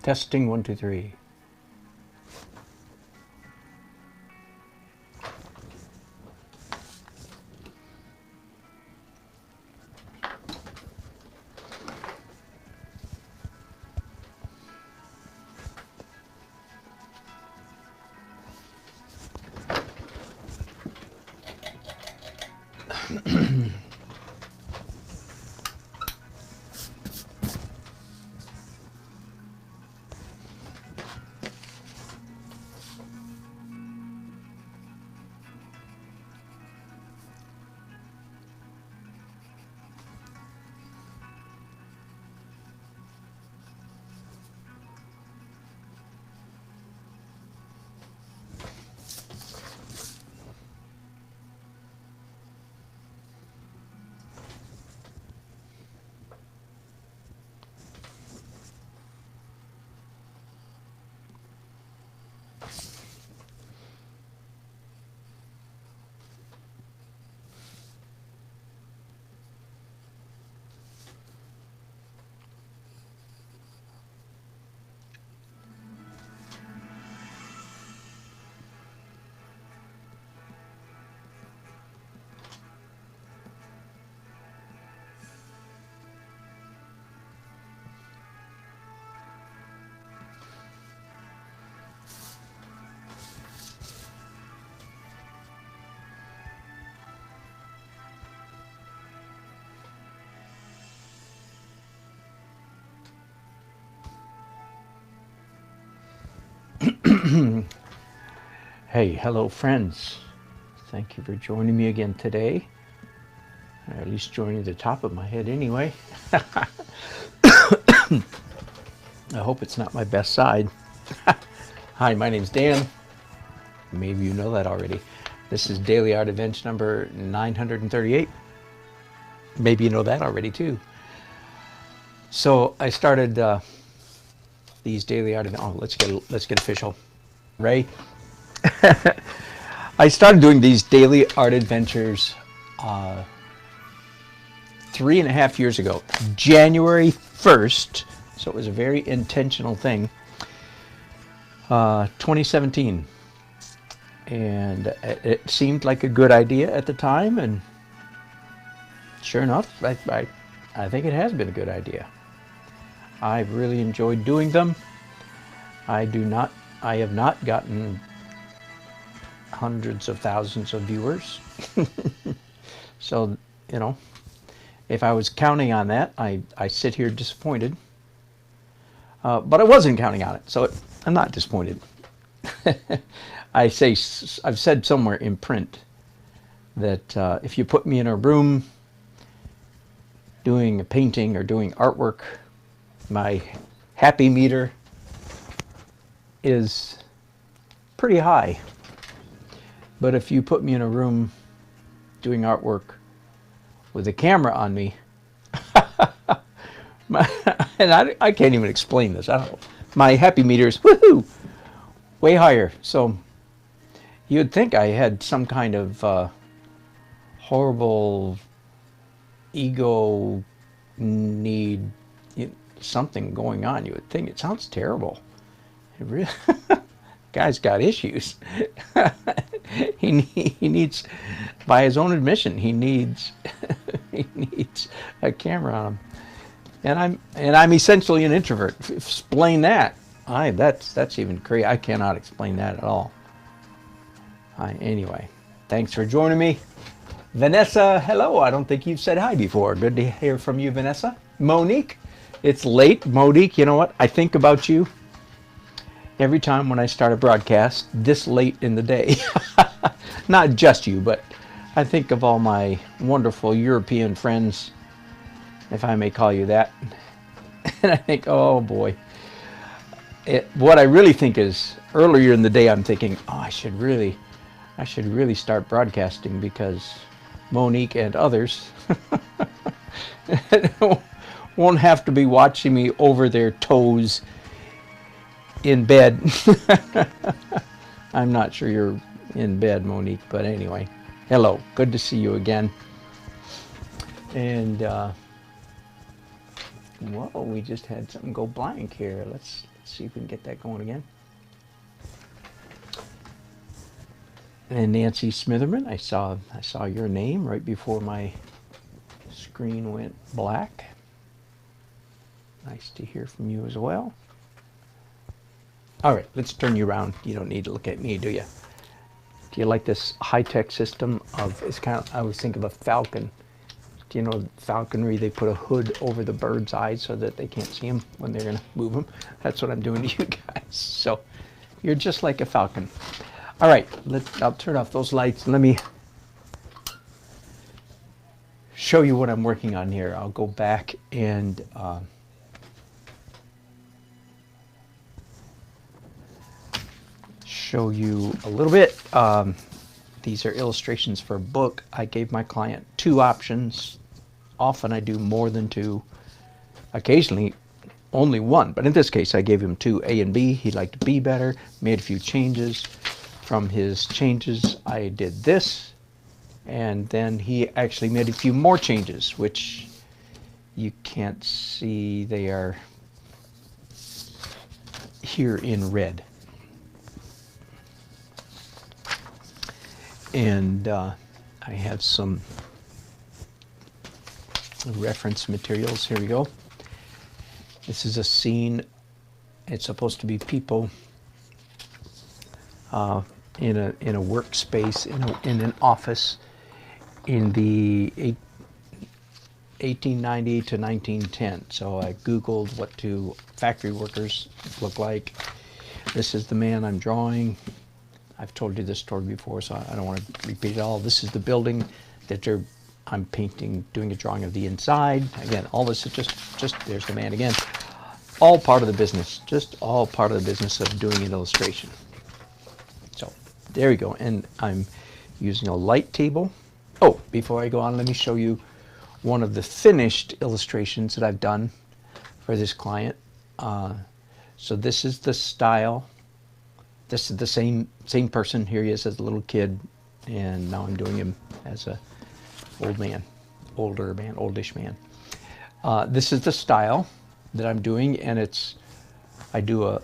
Testing 1, 2, 3. Hey, hello friends. Thank you for joining me again today. Or at least joining the top of my head anyway. I hope it's not my best side. Hi, my name's Dan. Maybe you know that already. This is Daily Art Adventure number 938. Maybe you know that already too. So I started these daily art events. Oh, let's get official. Ray. I started doing these daily art adventures 3.5 years ago, January 1st. So it was a very intentional thing. 2017, and it seemed like a good idea at the time, and sure enough, I think it has been a good idea. I've really enjoyed doing them. I have not gotten hundreds of thousands of viewers. So, you know, if I was counting on that, I sit here disappointed. But I wasn't counting on it, so I'm not disappointed. I've said somewhere in print that if you put me in a room doing a painting or doing artwork, my happy meter is pretty high. But if you put me in a room doing artwork with a camera on me, and I can't even explain this. I don't know. My happy meter is woohoo, way higher. So you'd think I had some kind of horrible ego need, something going on. You would think. It sounds terrible. It really, guy's got issues. he needs, by his own admission, he needs a camera on him. And I'm essentially an introvert. Explain that. That's even crazy. I cannot explain that at all. Anyway, thanks for joining me. Vanessa, hello. I don't think you've said hi before. Good to hear from you, Vanessa. Monique, it's late. Monique, you know what? I think about you every time when I start a broadcast this late in the day. Not just you, but I think of all my wonderful European friends, if I may call you that. And I think, oh boy. What I really think is, earlier in the day I'm thinking, oh, I should really start broadcasting, because Monique and others won't have to be watching me over their toes in bed. I'm not sure you're in bed, Monique, but anyway, hello, good to see you again. And whoa, we just had something go blank here. Let's see if we can get that going again. And Nancy Smitherman, I saw your name right before my screen went black. Nice to hear from you as well. All right, let's turn you around. You don't need to look at me, do you? Do you like this high-tech system of, it's kind of, I always think of a falcon. Do you know falconry? They put a hood over the bird's eyes so that they can't see them when they're going to move them. That's what I'm doing to you guys. So you're just like a falcon. All right, I'll turn off those lights. Let me show you what I'm working on here. I'll go back and show you a little bit. These are illustrations for a book. I gave my client 2 options. Often I do more than 2. Occasionally only 1, but in this case I gave him 2, A and B. He liked B better, made a few changes. From his changes I did this, and then he actually made a few more changes, which you can't see. They are here in red. And I have some reference materials. Here we go. This is a scene. It's supposed to be people in a workspace, in an office in the 1890 to 1910. So I Googled what do factory workers look like. This is the man I'm drawing. I've told you this story before, so I don't want to repeat it all. This is the building that I'm painting, doing a drawing of the inside. Again, all this is just there's the man again. All part of the business, just all part of the business of doing an illustration. So there you go, and I'm using a light table. Oh, before I go on, let me show you one of the finished illustrations that I've done for this client. So this is the style. This is the same person. Here he is as a little kid, and now I'm doing him as a oldish man. This is the style that I'm doing, and I do a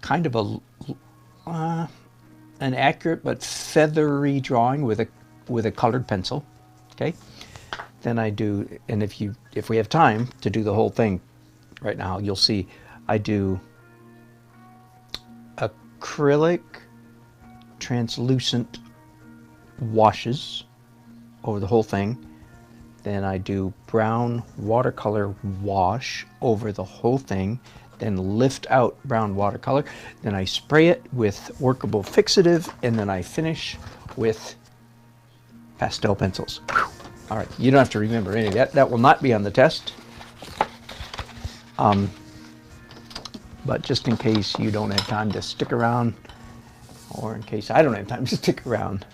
kind of an accurate but feathery drawing with a colored pencil. Okay. Then I do, and if we have time to do the whole thing right now, you'll see I do acrylic translucent washes over the whole thing. Then I do brown watercolor wash over the whole thing, then lift out brown watercolor. Then I spray it with workable fixative, and then I finish with pastel pencils. Whew. All right, you don't have to remember any of that. That will not be on the test. But just in case you don't have time to stick around, or in case I don't have time to stick around,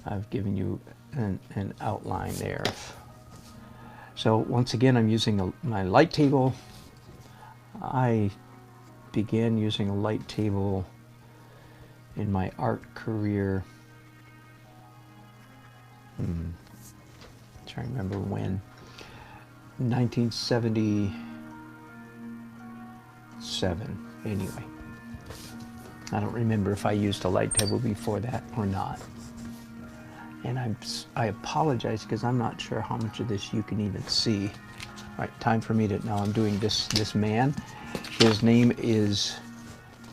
I've given you an outline there. So once again, I'm using my light table. I began using a light table in my art career. Trying to remember when. 1977. Anyway, I don't remember if I used a light table before that or not. And I apologize because I'm not sure how much of this you can even see. All right, time for me to, now I'm doing this man. His name is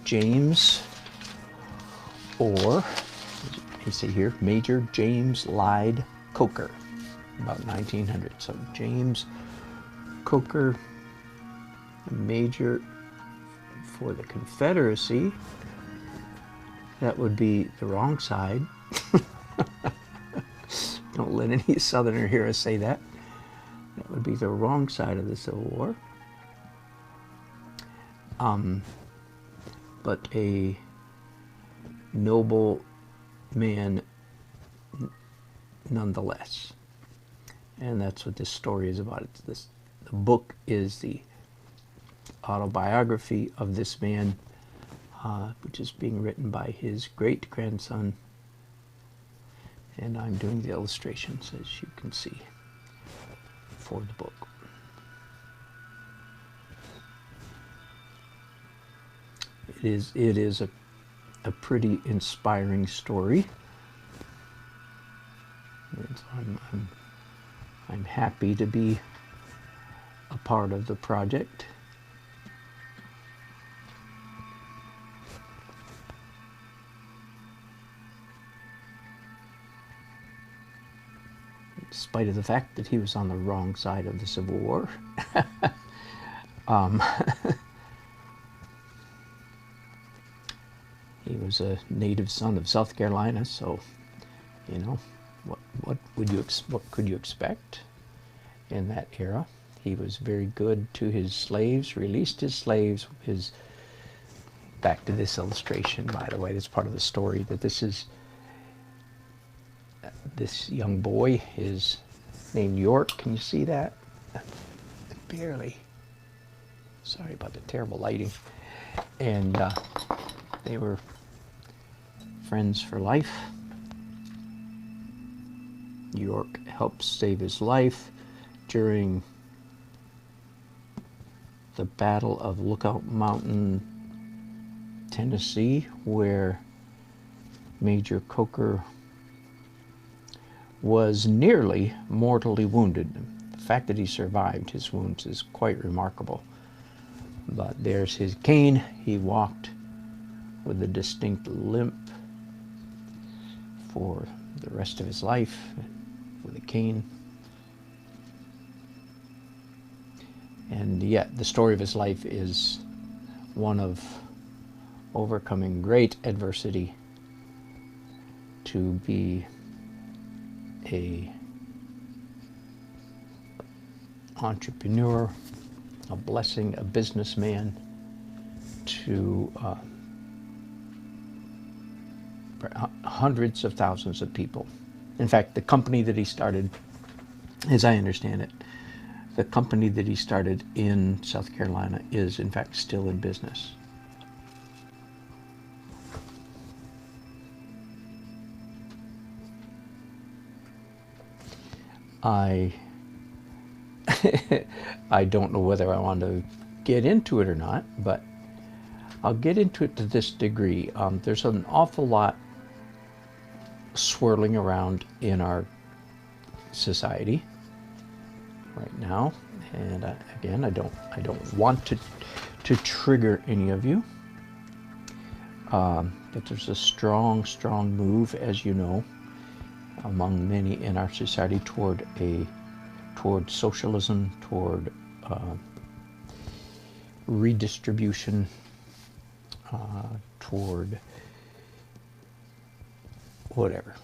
James, or you see here, Major James Lyde Coker, about 1900. So James Coker, Major for the Confederacy. That would be the wrong side. Don't let any Southerner hear us say that. That would be the wrong side of the Civil War. But a noble man nonetheless. And that's what this story is about. The book is the autobiography of this man, which is being written by his great-grandson. And I'm doing the illustrations, as you can see. for the book. It is a pretty inspiring story. I'm happy to be a part of the project. In spite of the fact that he was on the wrong side of the Civil War. He was a native son of South Carolina, so you know what could you expect in that era? He was very good to his slaves, released his slaves. Back to this illustration, by the way, that's part of the story, that this young boy is named York. Can you see that? Barely. Sorry about the terrible lighting. And they were friends for life. York helped save his life during the Battle of Lookout Mountain, Tennessee, where Major Coker was nearly mortally wounded. The fact that he survived his wounds is quite remarkable. But there's his cane. He walked with a distinct limp for the rest of his life with a cane. And yet the story of his life is one of overcoming great adversity to be a entrepreneur, a blessing, a businessman, to hundreds of thousands of people. In fact, the company that he started, as I understand it, the company that he started in South Carolina is in fact still in business. I don't know whether I want to get into it or not, but I'll get into it to this degree. There's an awful lot swirling around in our society right now, and again, I don't want to trigger any of you, but there's a strong move, as you know, among many in our society toward socialism, toward redistribution, toward whatever,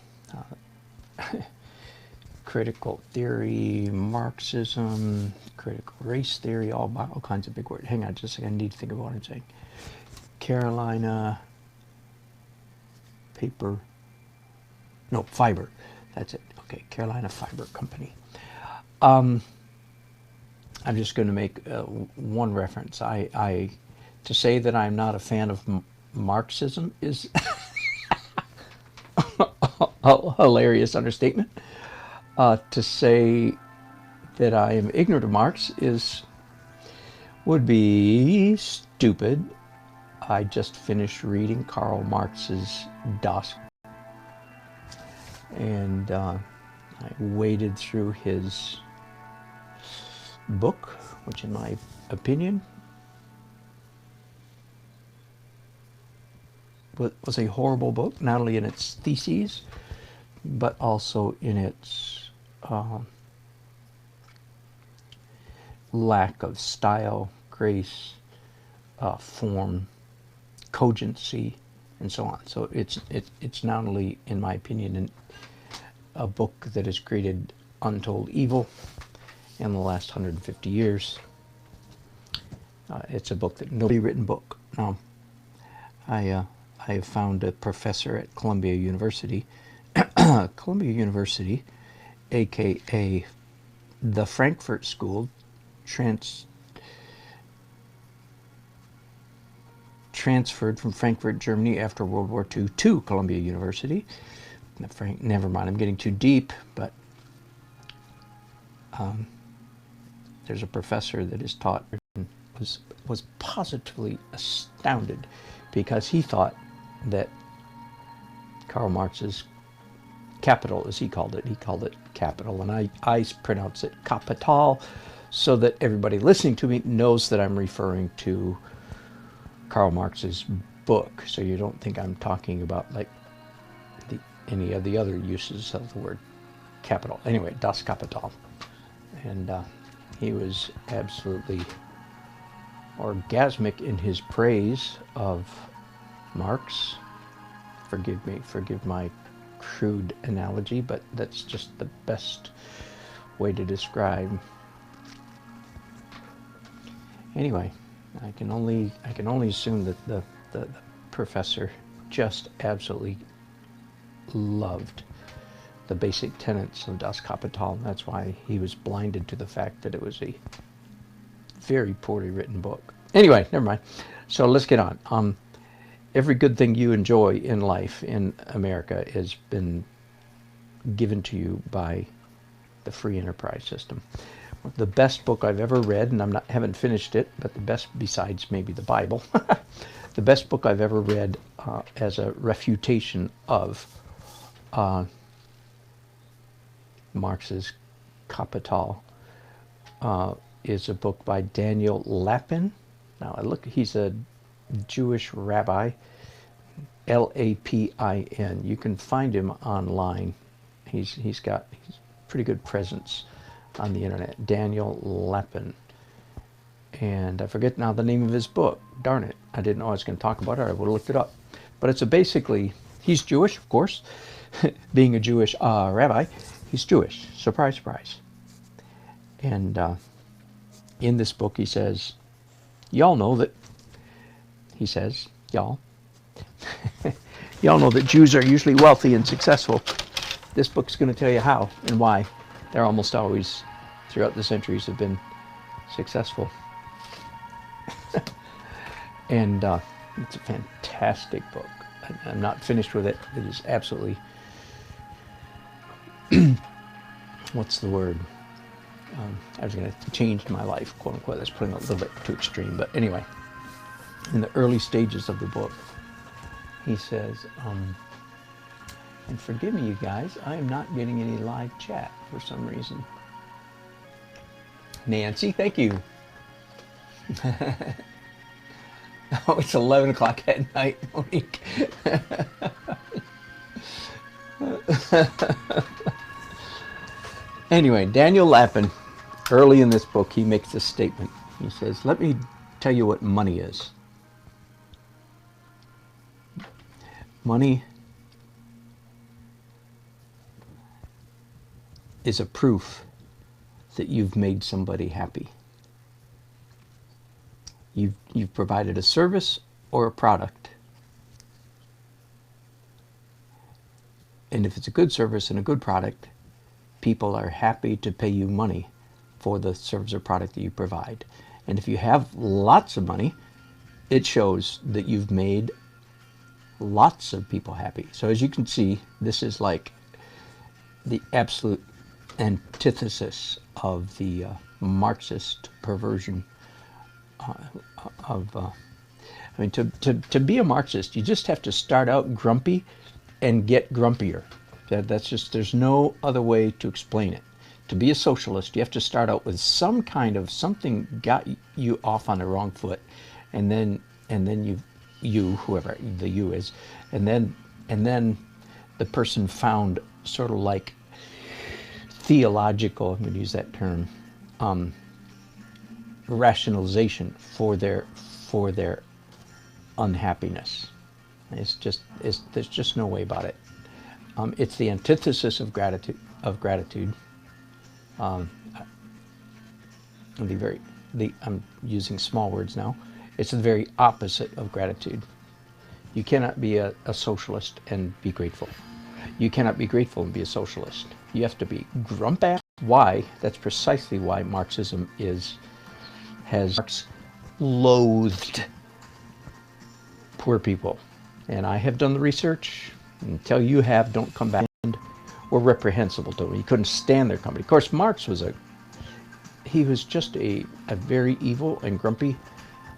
critical theory, Marxism, critical race theory, all kinds of big words. Hang on just a second, I need to think of what I'm saying. Carolina Fiber. That's it. Okay, Carolina Fiber Company. I'm just going to make one reference. To say that I'm not a fan of Marxism is a hilarious understatement. To say that I am ignorant of Marx would be stupid. I just finished reading Karl Marx's Das, and I waded through his book, which in my opinion was a horrible book, not only in its theses, but also in its lack of style, grace, form, cogency, and so on. So it's not only, in my opinion, a book that has created untold evil in the last 150 years. It's a book that nobody written book. Now, I have found a professor at Columbia University, aka the Frankfurt School, transferred from Frankfurt, Germany after World War II to Columbia University. Never mind, I'm getting too deep, but there's a professor that is taught was positively astounded because he thought that Karl Marx's Capital, as he called it capital, and I pronounce it capital, so that everybody listening to me knows that I'm referring to Karl Marx's book, so you don't think I'm talking about like any of the other uses of the word capital. Anyway, Das Kapital. And he was absolutely orgasmic in his praise of Marx. Forgive my crude analogy, but that's just the best way to describe. Anyway, I can only assume that the professor just absolutely loved the basic tenets of Das Kapital, and that's why he was blinded to the fact that it was a very poorly written book. Anyway, never mind. So let's get on. Every good thing you enjoy in life in America has been given to you by the free enterprise system. The best book I've ever read, and haven't finished it, but the best besides maybe the Bible, the best book I've ever read as a refutation of Marx's Kapital is a book by Daniel Lapin. Now he's a Jewish rabbi, Lapin. You can find him online. He's got pretty good presence on the internet. Daniel Lapin. And I forget now the name of his book. Darn it. I didn't know I was going to talk about it. I would have looked it up. But it's basically, he's Jewish, of course. Being a Jewish rabbi, he's Jewish. Surprise, surprise. And in this book he says, y'all know that, he says, y'all know that Jews are usually wealthy and successful. This book's going to tell you how and why they're almost always, throughout the centuries, have been successful. And it's a fantastic book. I'm not finished with it. It is absolutely, what's the word? I was going to change my life, quote unquote. That's putting it a little bit too extreme. But anyway, in the early stages of the book, he says, and forgive me, you guys, I am not getting any live chat for some reason. Nancy, thank you. Oh, it's 11 o'clock at night, Monique. Anyway, Daniel Lapin, early in this book, he makes this statement. He says, let me tell you what money is. Money is a proof that you've made somebody happy. You've provided a service or a product. And if it's a good service and a good product, people are happy to pay you money for the service or product that you provide. And if you have lots of money, it shows that you've made lots of people happy. So as you can see, this is like the absolute antithesis of the Marxist perversion to be a Marxist, you just have to start out grumpy and get grumpier. That's just, there's no other way to explain it. To be a socialist, you have to start out with some kind of something got you off on the wrong foot, and then you whoever the you is, and then the person found sort of like theological, I'm going to use that term, rationalization for their unhappiness. There's just no way about it. It's the antithesis of gratitude. I'm using small words now. It's the very opposite of gratitude. You cannot be a socialist and be grateful. You cannot be grateful and be a socialist. You have to be grumpy. Why? That's precisely why Marxism has loathed poor people. And I have done the research. Until you have, don't come back. And were reprehensible to him. He couldn't stand their company. Of course, Marx was he was just a very evil and grumpy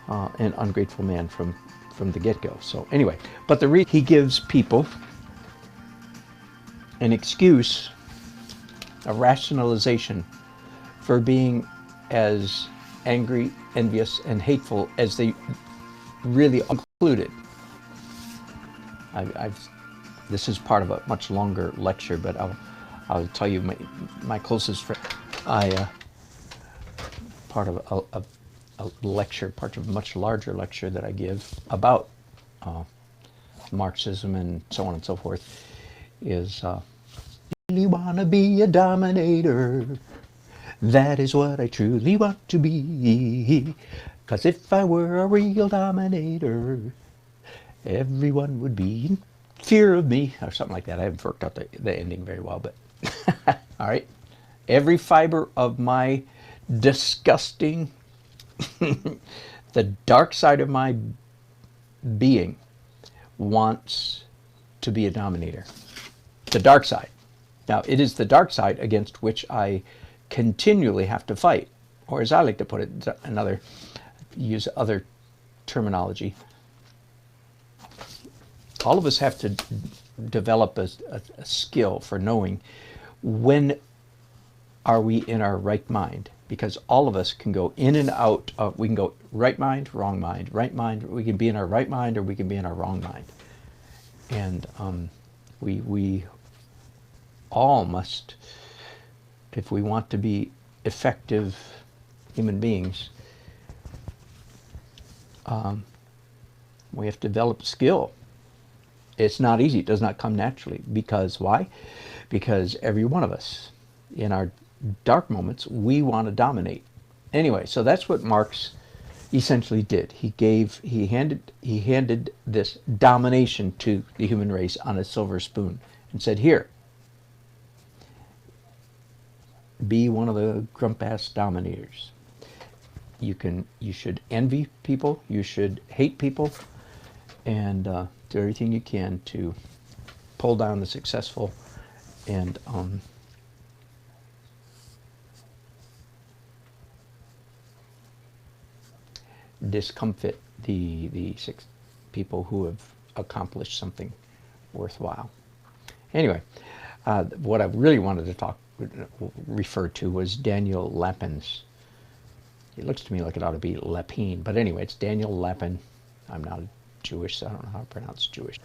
and ungrateful man from the get-go. So anyway, but he gives people an excuse, a rationalization for being as angry, envious, and hateful as they really included. This is part of a much longer lecture, but I'll tell you my closest friend. Part of a lecture, part of a much larger lecture that I give about Marxism and so on and so forth is really wanna be a dominator. That is what I truly want to be. 'Cause if I were a real dominator, everyone would be in fear of me, or something like that. I haven't worked out the ending very well, but all right. Every fiber of my disgusting, the dark side of my being wants to be a dominator. The dark side. Now, it is the dark side against which I continually have to fight, or as I like to put it, use other terminology. All of us have to develop a skill for knowing when are we in our right mind, because all of us can go in and out of, we can go right mind, right mind, we can be in our right mind or we can be in our wrong mind. And we all must, if we want to be effective human beings, we have to develop skill. It's not easy. It does not come naturally. Because why? Because every one of us, in our dark moments, we want to dominate. Anyway, so that's what Marx essentially did. He handed this domination to the human race on a silver spoon and said, "Here, be one of the grump-ass dominators. You should envy people, you should hate people, and do everything you can to pull down the successful and discomfit the people who have accomplished something worthwhile." Anyway, what I really wanted to refer to was Daniel Lapin's. It looks to me like it ought to be Lapine, but anyway, it's Daniel Lapin. I'm not Jewish, so I don't know how to pronounce Jewish.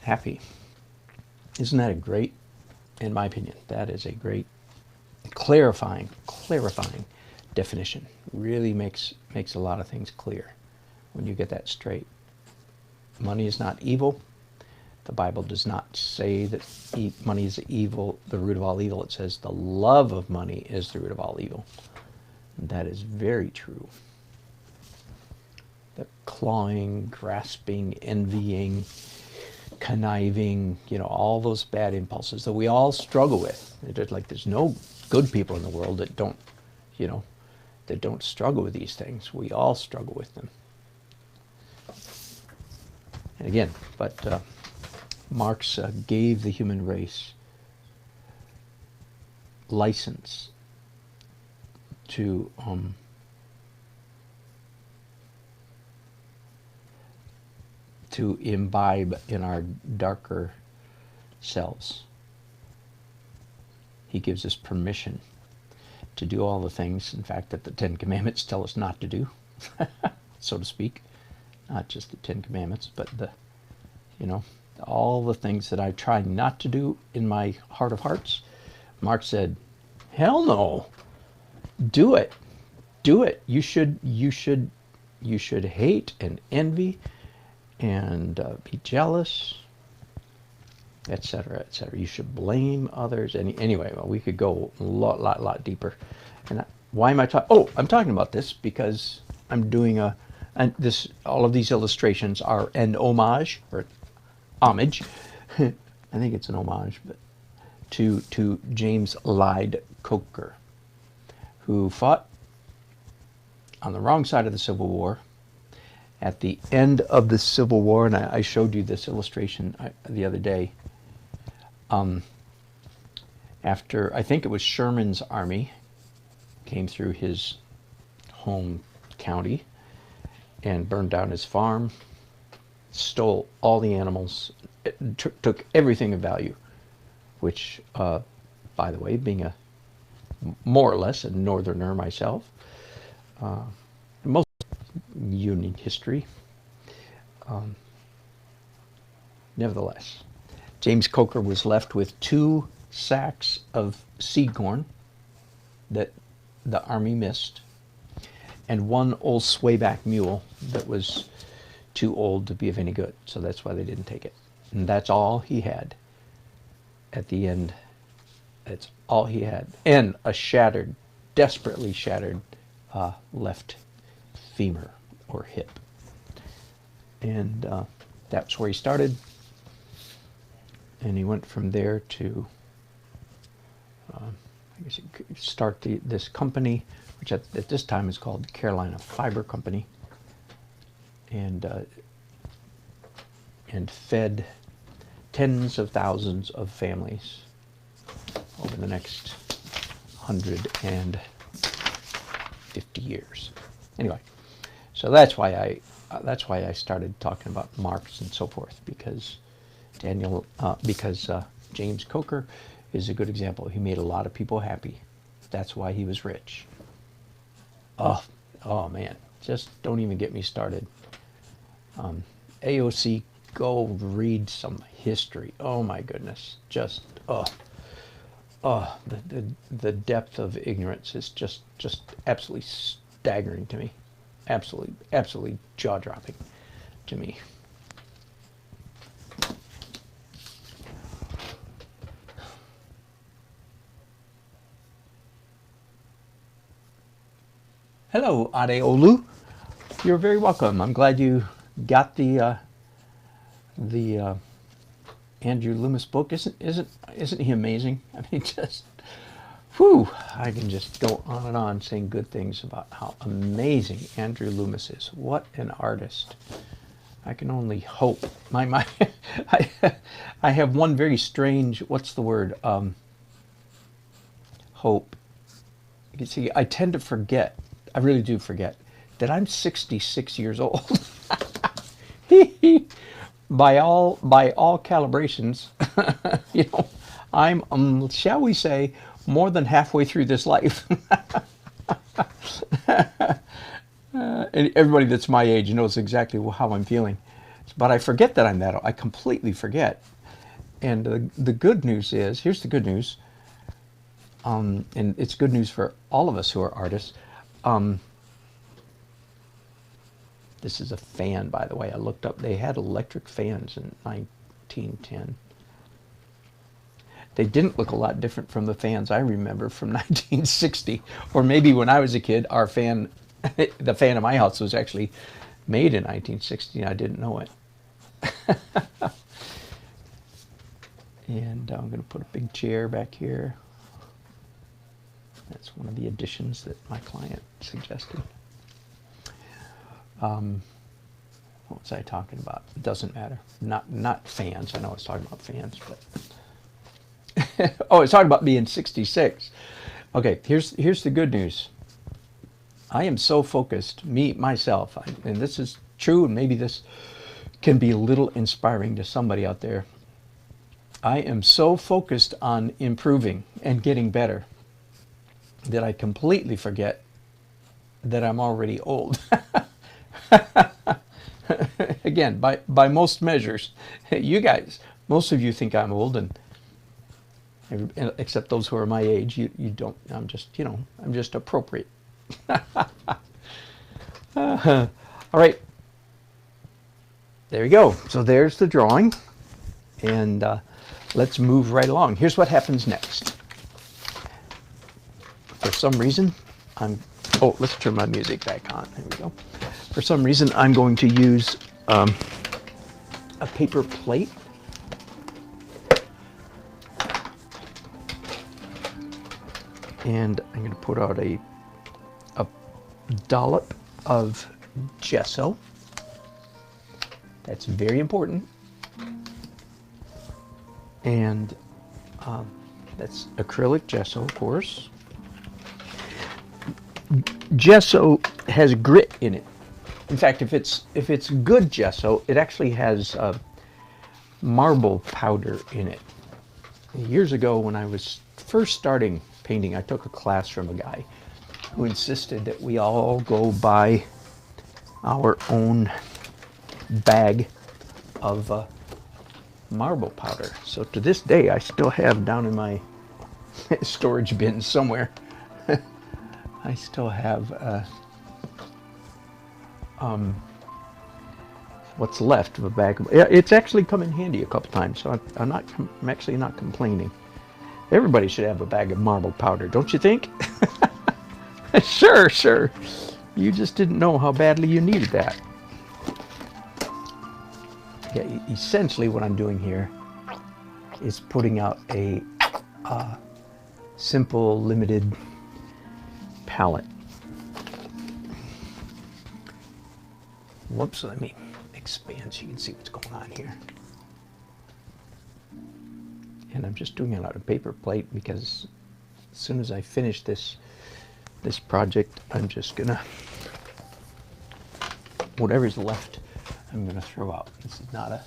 Happy. Isn't that a great, in my opinion, that is a great clarifying definition. Really makes a lot of things clear when you get that straight. Money is not evil. The Bible does not say that money is evil, the root of all evil. It says the love of money is the root of all evil. And that is very true. The clawing, grasping, envying, conniving, all those bad impulses that we all struggle with. There's no good people in the world that don't, that don't struggle with these things. We all struggle with them. And again, but Marx gave the human race license to imbibe in our darker selves. He gives us permission to do all the things, in fact, that the Ten Commandments tell us not to do, so to speak. Not just the Ten Commandments, but all the things that I try not to do in my heart of hearts. Marx said, hell no, do it. You should hate and envy and be jealous, etc., etc. You should blame others. Anyway, well, we could go a lot deeper. And why am I talking? Oh, I'm talking about this because I'm doing all of these illustrations are an homage, or homage, I think it's an homage, but to James Lyde Coker, who fought on the wrong side of the Civil War. At the end of the Civil War, and I showed you this illustration the other day, after, I think it was Sherman's army came through his home county and burned down his farm, stole all the animals, took everything of value, which, by the way, being a more or less a northerner myself, most Union history, nevertheless, James Coker was left with 2 sacks of seed corn that the Army missed, and 1 old swayback mule that was too old to be of any good. So that's why they didn't take it. And that's all he had. At the end, that's all he had. And a shattered, desperately shattered left femur or hip. And that's where he started. And he went from there to I guess you could start this company, which at this time is called Carolina Fiber Company, and fed tens of thousands of families over the next 150 years. Anyway, so that's why I started talking about Marx and so forth, because James Coker is a good example. He made a lot of people happy. That's why he was rich. Oh man, just don't even get me started. AOC, go read some history. Oh my goodness, just the depth of ignorance is just absolutely staggering to me. Absolutely jaw-dropping to me. Hello, Adeolu. You're very welcome. I'm glad you got the Andrew Loomis book. Isn't he amazing? I mean, just whew, I can just go on and on saying good things about how amazing Andrew Loomis is. What an artist. I can only hope. I have one very strange, what's the word? Hope. You can see, I tend to forget. I really do forget that I'm 66 years old. by all calibrations, I'm shall we say, more than halfway through this life. And everybody that's my age knows exactly how I'm feeling. But I forget that I'm that old. I completely forget. And the good news is, here's the good news, and it's good news for all of us who are artists. This is a fan, by the way. I looked up. They had electric fans in 1910. They didn't look a lot different from the fans I remember from 1960. Or maybe when I was a kid, our fan, the fan in my house was actually made in 1960, and I didn't know it. And I'm going to put a big chair back here. That's one of the additions that my client suggested. What was I talking about? It doesn't matter. Not fans. I know I was talking about fans, but oh, I was talking about being 66. Okay, here's the good news. I am so focused, myself, and this is true, and maybe this can be a little inspiring to somebody out there. I am so focused on improving and getting better that I completely forget that I'm already old. Again, by most measures, you guys, most of you think I'm old, and except those who are my age, you don't. I'm just appropriate. All right, there you go. So there's the drawing, and let's move right along. Here's what happens next. For some reason, let's turn my music back on. There we go. For some reason, I'm going to use a paper plate. And I'm going to put out a dollop of gesso. That's very important. And that's acrylic gesso, of course. gesso has grit in it. In fact, if it's good gesso, it actually has marble powder in it. Years ago, when I was first starting painting, I took a class from a guy who insisted that we all go buy our own bag of marble powder. So to this day, I still have down in my storage bin somewhere, I still have what's left of a bag of, yeah, it's actually come in handy a couple times, so I'm actually not complaining. Everybody should have a bag of marble powder, don't you think? Sure. You just didn't know how badly you needed that. Yeah, essentially what I'm doing here is putting out a simple, limited palette. Whoops, let me expand so you can see what's going on here. And I'm just doing it on a paper plate because as soon as I finish this project, I'm just gonna, whatever's left, I'm gonna throw out. This is not a,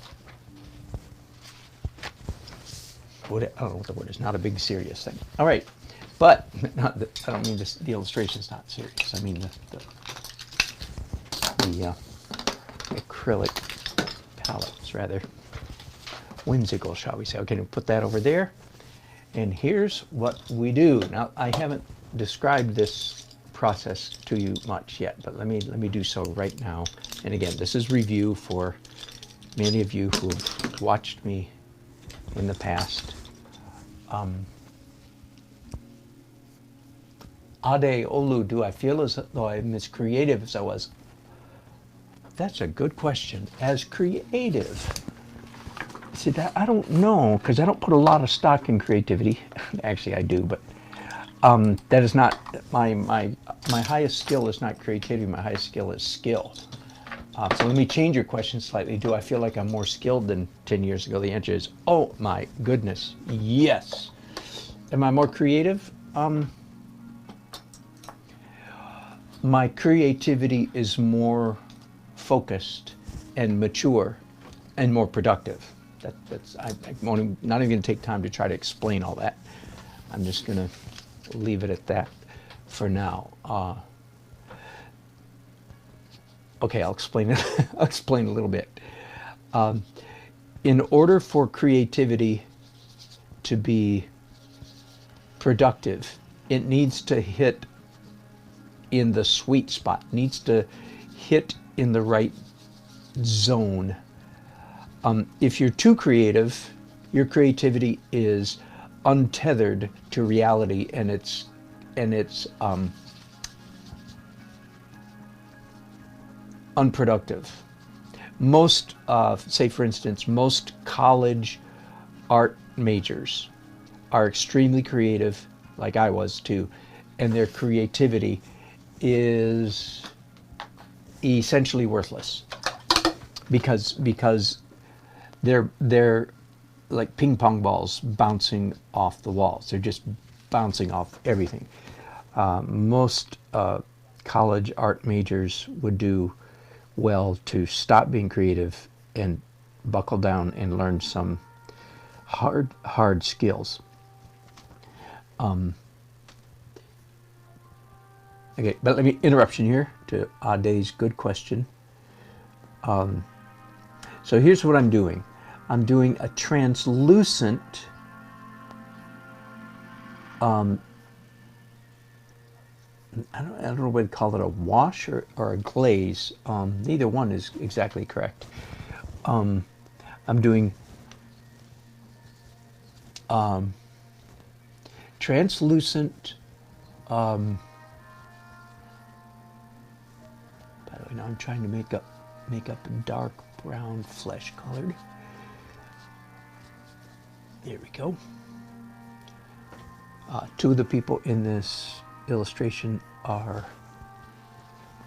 I don't know what the word is, not a big serious thing. All right, but not the, I don't mean this, the illustration's not serious. I mean the acrylic palettes rather whimsical, shall we say. Okay, we'll put that over there. And here's what we do. Now, I haven't described this process to you much yet, but let me do so right now. And again, this is review for many of you who have watched me in the past. Ade Olu, do I feel as though I'm as creative as I was? That's a good question. As creative? See, that I don't know, because I don't put a lot of stock in creativity. Actually, I do, but that is not my highest skill is not creativity. My highest skill is skill. So let me change your question slightly. Do I feel like I'm more skilled than 10 years ago? The answer is, oh my goodness, yes. Am I more creative? My creativity is more focused and mature and more productive. I'm not even going to take time to try to explain all that. I'm just going to leave it at that for now. Okay, I'll explain it. I'll explain a little bit. In order for creativity to be productive, it needs to hit in the sweet spot, needs to hit in the right zone. If you're too creative, your creativity is untethered to reality, and it's unproductive. Most, say for instance, most college art majors are extremely creative, like I was too, and their creativity is essentially worthless because they're like ping pong balls bouncing off the walls. They're just bouncing off everything. Most college art majors would do well to stop being creative and buckle down and learn some hard skills. Okay, but let me interruption here to Ade's good question. So here's what I'm doing. I'm doing a translucent I don't know what to call it, a wash or a glaze. Neither one is exactly correct. I'm doing translucent. By the way, now I'm trying to make up a dark brown flesh colored. There we go. Two of the people in this illustration are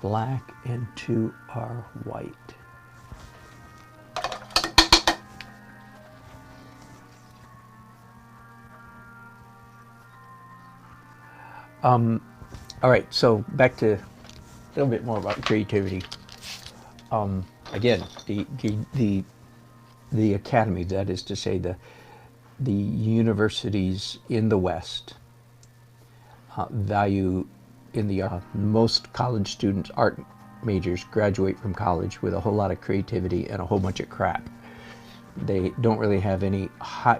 black and two are white. All right, so back to a little bit more about creativity. Again, the academy, that is to say, the universities in the West value in the most college students, art majors, graduate from college with a whole lot of creativity and a whole bunch of crap. They don't really have any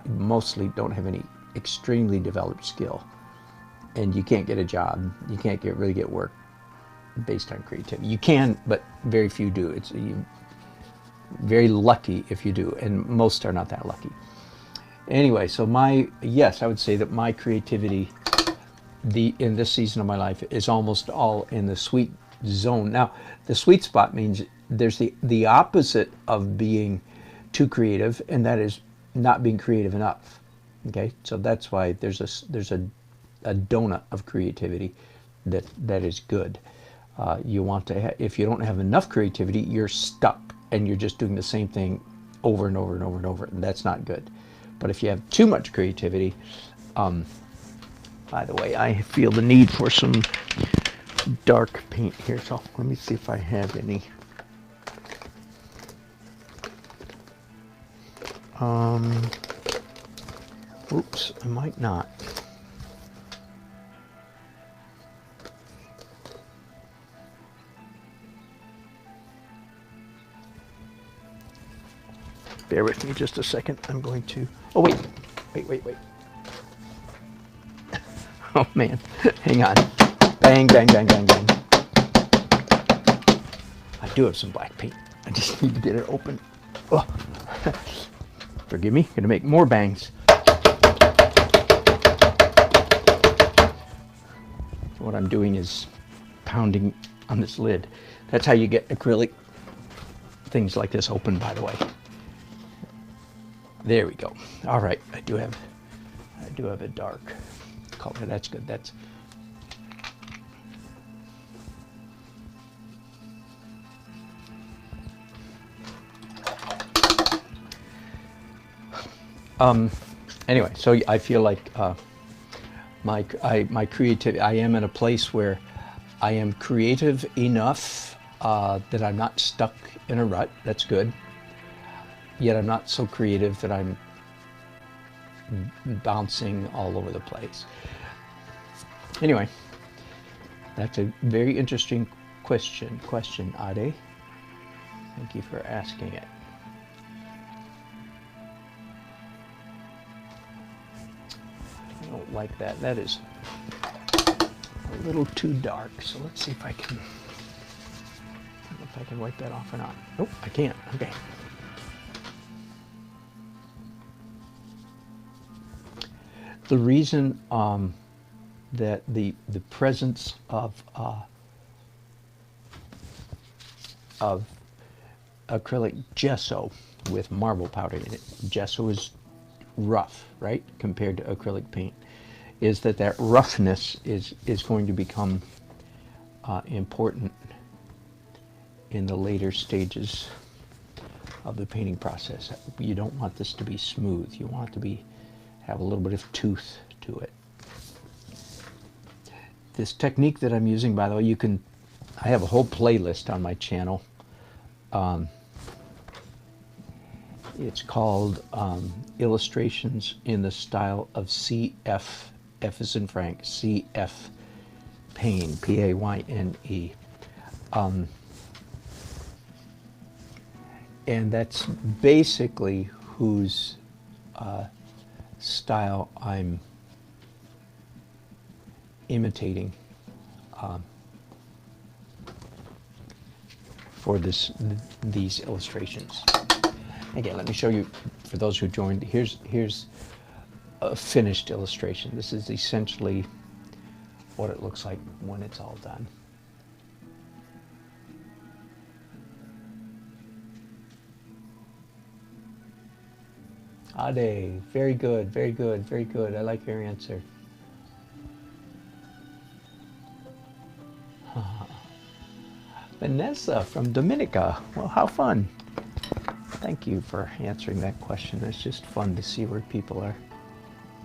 mostly don't have any extremely developed skill, and you can't get a job. You can't really get work based on creativity. You can, but very few do. It's very lucky if you do, and most are not that lucky. Anyway, so yes, I would say that my creativity in this season of my life is almost all in the sweet zone. Now, the sweet spot means there's the opposite of being too creative, and that is not being creative enough. Okay, so that's why there's a donut of creativity that is good. You want to if you don't have enough creativity, you're stuck and you're just doing the same thing over and over and over and over, and that's not good. But if you have too much creativity, by the way, I feel the need for some dark paint here, so let me see if I have any. Oops, I might not. Bear with me just a second. I'm going to, oh wait. Oh man, hang on. Bang, bang, bang, bang, bang. I do have some black paint. I just need to get it open. Oh. Forgive me, gonna make more bangs. What I'm doing is pounding on this lid. That's how you get acrylic things like this open, by the way. There we go. All right, I do have a dark color. That's good. That's anyway, so I feel like my creativity, I am in a place where I am creative enough that I'm not stuck in a rut. That's good. Yet I'm not so creative that I'm bouncing all over the place. Anyway, that's a very interesting question, Ade. Thank you for asking it. I don't like that. That is a little too dark. So let's see if I can. I don't know if I can wipe that off or not. Nope, I can't. Okay. The reason that the presence of acrylic gesso with marble powder in it, gesso is rough, right, compared to acrylic paint, is that roughness is going to become important in the later stages of the painting process. You don't want this to be smooth. You want it to have a little bit of tooth to it. This technique that I'm using, by the way, I have a whole playlist on my channel. It's called Illustrations in the Style of C.F. F as in Frank, C.F. Payne, P-A-Y-N-E. And that's basically whose style I'm imitating for these illustrations. Again, let me show you, for those who joined, here's a finished illustration. This is essentially what it looks like when it's all done. Ade, very good, very good, very good. I like your answer. Vanessa from Dominica. Well, how fun. Thank you for answering that question. It's just fun to see where people are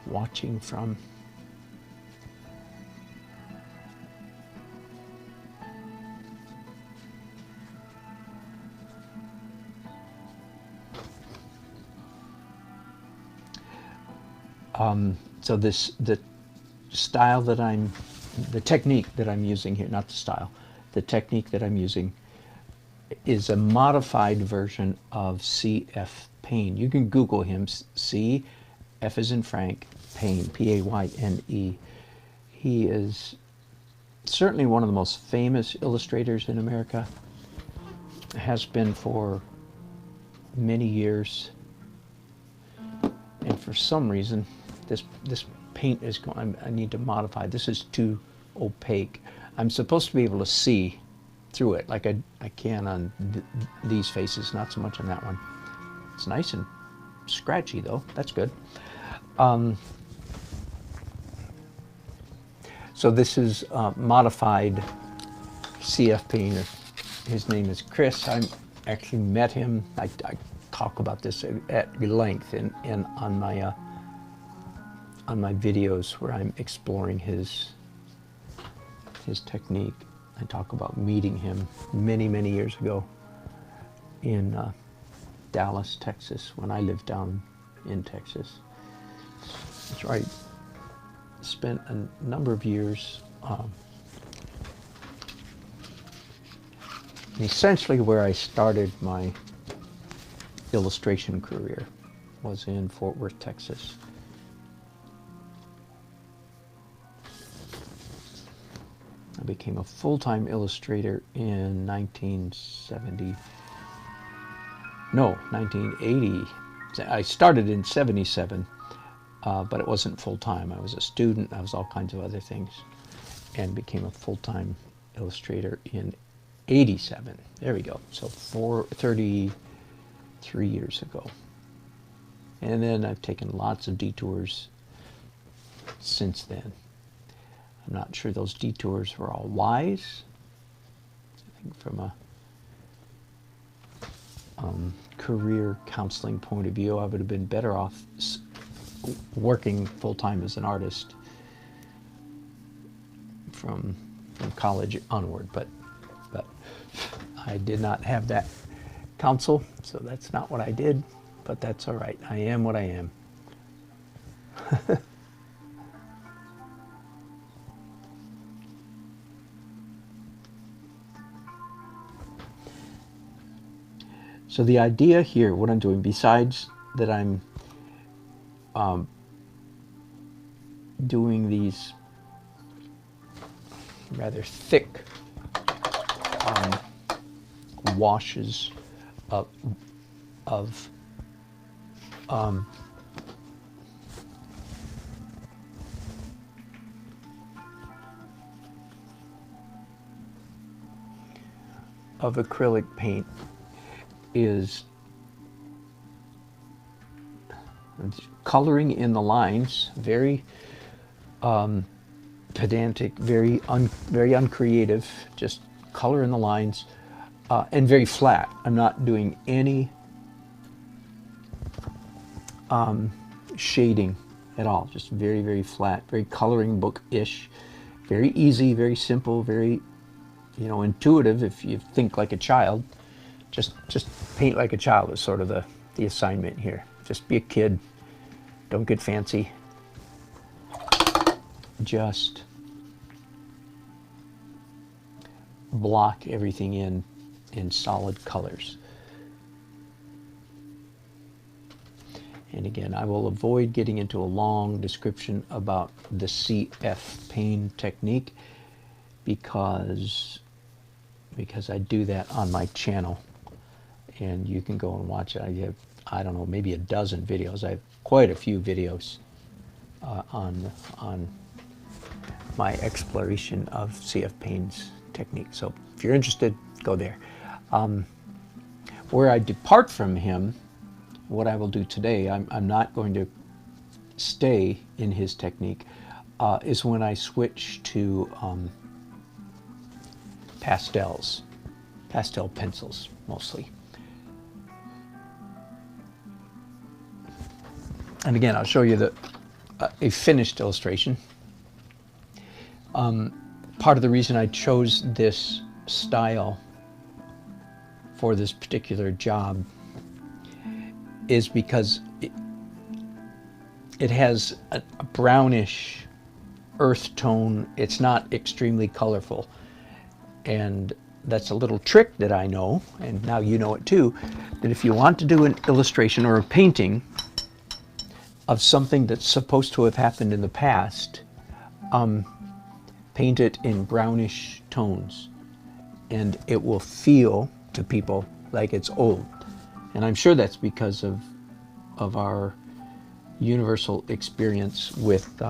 watching from. So the style that the technique that I'm using here, not the style, the technique that I'm using is a modified version of C.F. Payne. You can Google him, C, F as in Frank, Payne, P-A-Y-N-E. He is certainly one of the most famous illustrators in America, has been for many years, and for some reason this paint is going, I need to modify. This is too opaque. I'm supposed to be able to see through it like I can on these faces, not so much on that one. It's nice and scratchy though, that's good. So this is modified C.F. Payne. His name is Chris. I actually met him. I talk about this at length on my videos where I'm exploring his technique. I talk about meeting him many years ago in Dallas, Texas, when I lived down in Texas. That's right. Spent a number of years essentially where I started my illustration career was in Fort Worth, Texas. I became a full-time illustrator in 1980. I started in 77, but it wasn't full-time. I was a student, I was all kinds of other things, and became a full-time illustrator in 87. There we go. So 33 years ago. And then I've taken lots of detours since then. I'm not sure those detours were all wise. I think from a career counseling point of view, I would have been better off working full-time as an artist from college onward, but I did not have that counsel, so that's not what I did, but that's all right. I am what I am. So the idea here, what I'm doing, besides that I'm doing these rather thick washes of acrylic paint, is coloring in the lines, very pedantic, very uncreative, just color in the lines, and very flat. I'm not doing any shading at all, just very flat, very coloring book-ish, very easy, very simple, very, you know, intuitive if you think like a child. Just paint like a child is sort of the assignment here. Just be a kid. Don't get fancy. Just block everything in solid colors. And again, I will avoid getting into a long description about the C.F. Payne technique because I do that on my channel. And you can go and watch it. I have, I don't know, maybe a dozen videos. I have quite a few videos on my exploration of C.F. Payne's technique. So if you're interested, go there. Where I depart from him, what I will do today, I'm not going to stay in his technique, is when I switch to pastel pencils mostly. And again, I'll show you a finished illustration. Part of the reason I chose this style for this particular job is because it has a brownish earth tone. It's not extremely colorful. And that's a little trick that I know, and now you know it too, that if you want to do an illustration or a painting of something that's supposed to have happened in the past, paint it in brownish tones, and it will feel to people like it's old. And I'm sure that's because of our universal experience with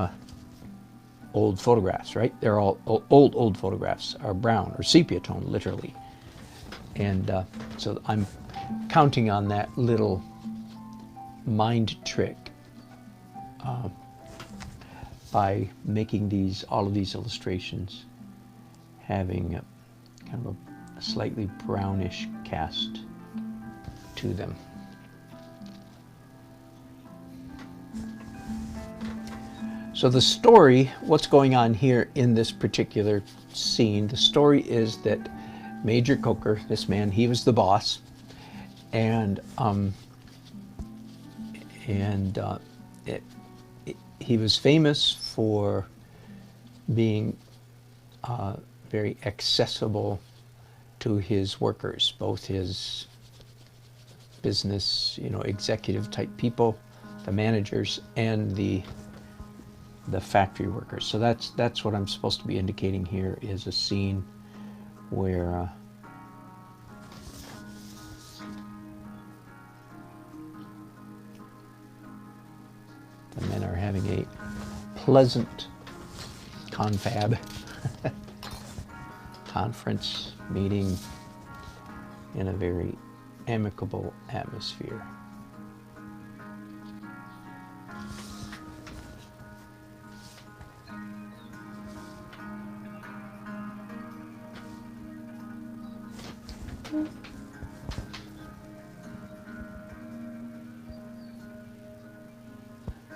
old photographs, right? They're all old photographs are brown or sepia tone, literally. And so I'm counting on that little mind trick by making all of these illustrations having kind of a slightly brownish cast to them. So the story, what's going on here in this particular scene, the story is that Major Coker, this man, he was the boss, and he was famous for being very accessible to his workers, both his business, executive type people, the managers, and the factory workers. So that's what I'm supposed to be indicating here, is a scene where the men are having a pleasant confab conference meeting in a very amicable atmosphere.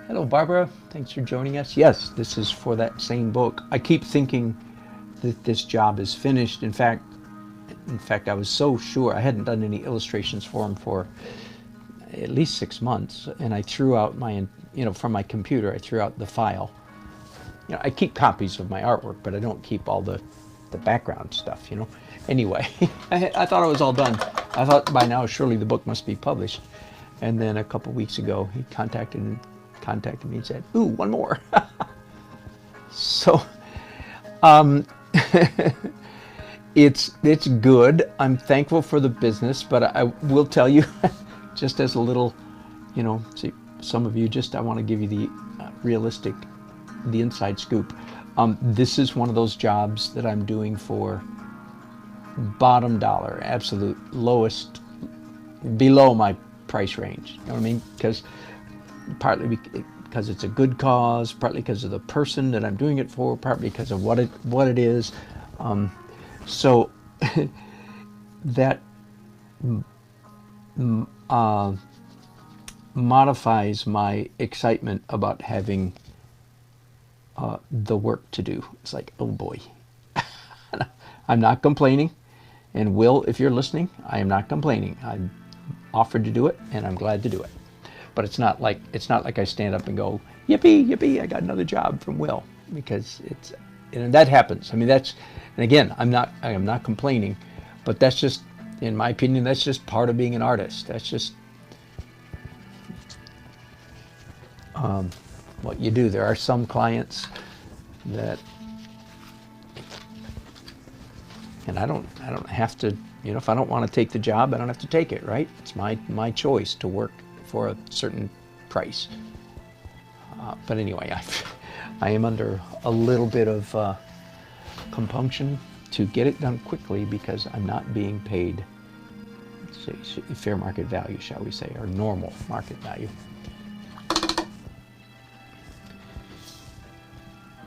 Hello, Barbara. Thanks for joining us. Yes, this is for that same book. I keep thinking that this job is finished. In fact, I was so sure. I hadn't done any illustrations for him for at least 6 months, and I threw out from my computer, I threw out the file. I keep copies of my artwork, but I don't keep all the background stuff, Anyway, I thought it was all done. I thought by now surely the book must be published. And then a couple weeks ago, he contacted me and said, "Ooh, one more." So, it's good. I'm thankful for the business, but I will tell you, just as a little, see, some of you, I want to give you the inside scoop. This is one of those jobs that I'm doing for bottom dollar, absolute lowest, below my price range. You know what I mean? Because partly because it's a good cause, partly because of the person that I'm doing it for, partly because of what it is. So that modifies my excitement about having the work to do. It's like, oh boy. I'm not complaining, and Will, if you're listening, I am not complaining. I'm offered to do it, and I'm glad to do it. But it's not like I stand up and go, yippee, yippee, I got another job from Will, because that happens. I mean, and again, I am not complaining, but that's just, in my opinion, that's just part of being an artist. That's just what you do. There are some clients that, and I don't have to, if I don't want to take the job, I don't have to take it, right? It's my choice to work for a certain price. But anyway, I am under a little bit of compunction to get it done quickly, because I'm not being paid, say, fair market value, shall we say, or normal market value.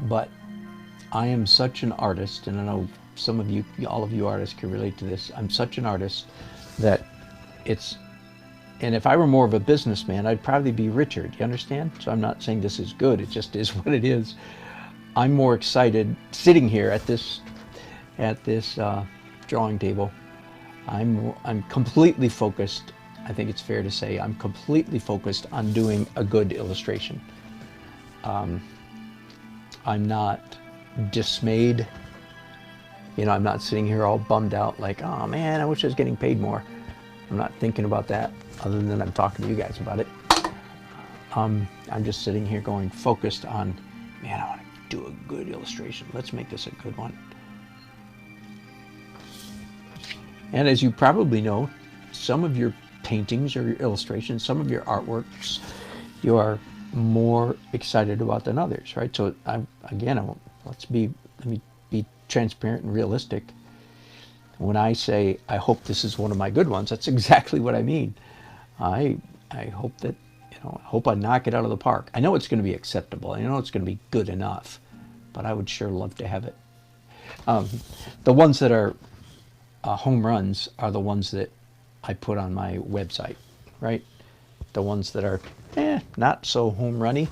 But I am such an artist, and I know some of you, all of you artists can relate to this. I'm such an artist that and if I were more of a businessman, I'd probably be richer. Do you understand? So I'm not saying this is good. It just is what it is. I'm more excited sitting here at this drawing table. I'm completely focused. I think it's fair to say I'm completely focused on doing a good illustration. I'm not dismayed. You know, I'm not sitting here all bummed out like, oh man, I wish I was getting paid more. I'm not thinking about that, other than I'm talking to you guys about it. I'm just sitting here going focused on, man, I want to do a good illustration. Let's make this a good one. And as you probably know, some of your paintings or your illustrations, some of your artworks, you are more excited about than others, right? So let me be transparent and realistic. When I say I hope this is one of my good ones, that's exactly what I mean. I hope that, I hope I knock it out of the park. I know it's going to be acceptable. I know it's going to be good enough, but I would sure love to have it. The ones that are home runs are the ones that I put on my website, right? The ones that are not so home runny,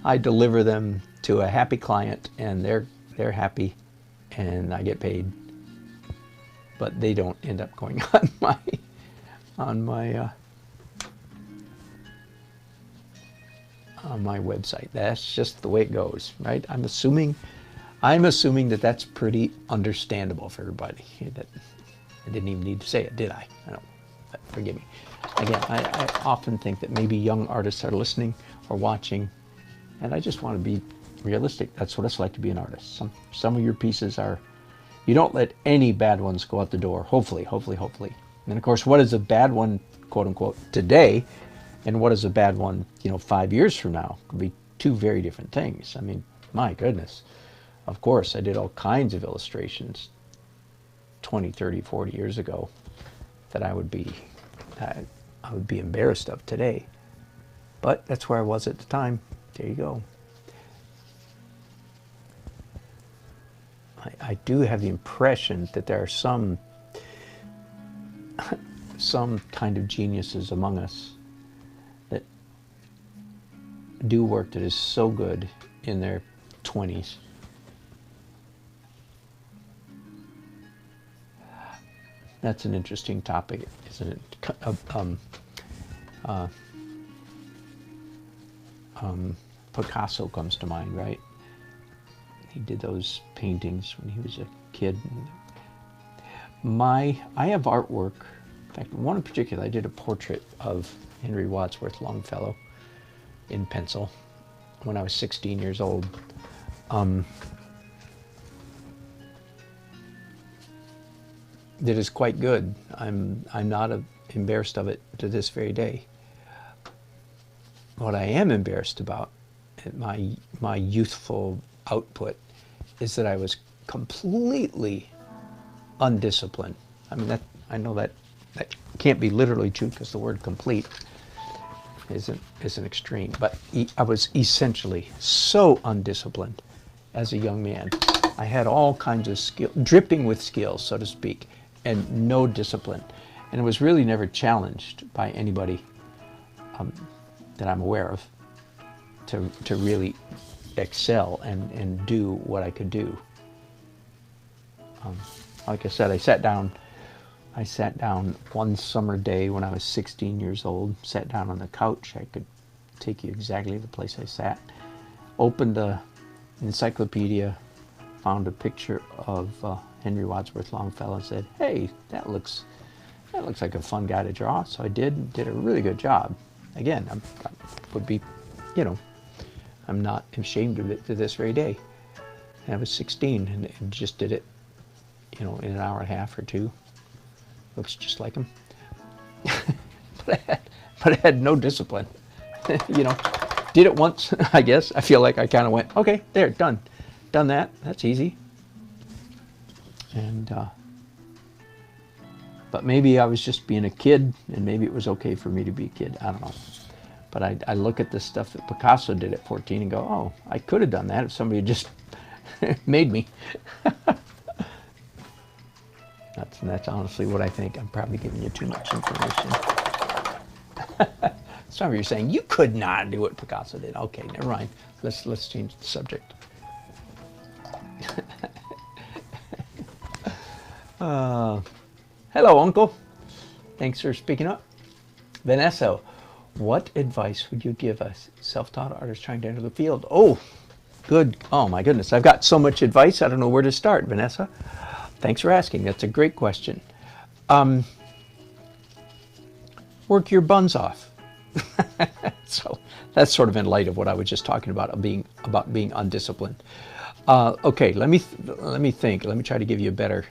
I deliver them to a happy client, and they're happy, and I get paid. But they don't end up going on my website. That's just the way it goes, right? I'm assuming that that's pretty understandable for everybody. That I didn't even need to say it, did I? I don't. Forgive me. Again, I often think that maybe young artists are listening or watching, and I just want to be realistic. That's what it's like to be an artist. Some of your pieces are, you don't let any bad ones go out the door. Hopefully. And of course, what is a bad one, quote unquote, today, and what is a bad one, 5 years from now, could be two very different things. I mean, my goodness. Of course, I did all kinds of illustrations 20, 30, 40 years ago that I would be embarrassed of today. But that's where I was at the time. There you go. I do have the impression that there are some kind of geniuses among us that do work that is so good in their 20s. That's an interesting topic, isn't it? Picasso comes to mind, right? He did those paintings when he was a kid. I have artwork. In fact, one in particular, I did a portrait of Henry Wadsworth Longfellow in pencil when I was 16 years old. That is quite good. I'm not embarrassed of it to this very day. What I am embarrassed about at my youthful output is that I was completely undisciplined. I mean, I know that can't be literally true, because the word complete is an extreme, but I was essentially so undisciplined as a young man. I had all kinds of skill, dripping with skills, so to speak, and no discipline. And it was really never challenged by anybody that I'm aware of to really excel and do what I could do. Like I said, I sat down one summer day when I was 16 years old, sat down on the couch. I could take you exactly the place I sat. Opened the encyclopedia, found a picture of Henry Wadsworth Longfellow, and said, "Hey, that looks like a fun guy to draw." So I did a really good job. Again, I'm not ashamed of it to this very day. And I was 16 and just did it, in an hour and a half or two. Looks just like him. but I had no discipline. Did it once, I guess. I feel like I kind of went, okay, there, done that. That's easy. And but maybe I was just being a kid, and maybe it was okay for me to be a kid. I don't know. But I look at the stuff that Picasso did at 14 and go, oh, I could have done that if somebody had just made me. That's honestly what I think. I'm probably giving you too much information. Some of you are saying, you could not do what Picasso did. Okay, never mind. Let's change the subject. Hello, Uncle. Thanks for speaking up. Vanessa, What advice would you give a self-taught artist trying to enter the field? Oh, good. Oh my goodness. I've got so much advice. I don't know where to start, Vanessa. Thanks for asking. That's a great question. Work your buns off. So that's sort of in light of what I was just talking about being undisciplined. Okay, let me think. Let me try to give you a better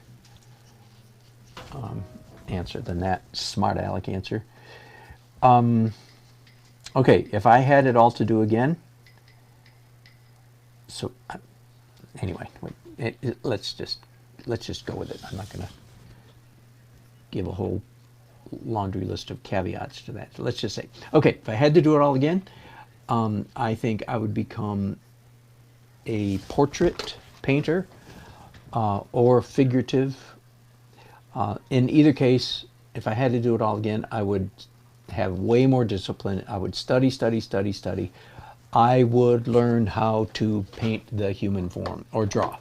answer than that smart aleck answer. Okay, if I had it all to do again. So anyway, let's just go with it. I'm not going to give a whole laundry list of caveats to that. So let's just say, okay, if I had to do it all again, I think I would become a portrait painter or figurative. In either case, if I had to do it all again, I would have way more discipline. I would study. I would learn how to paint the human form or draw.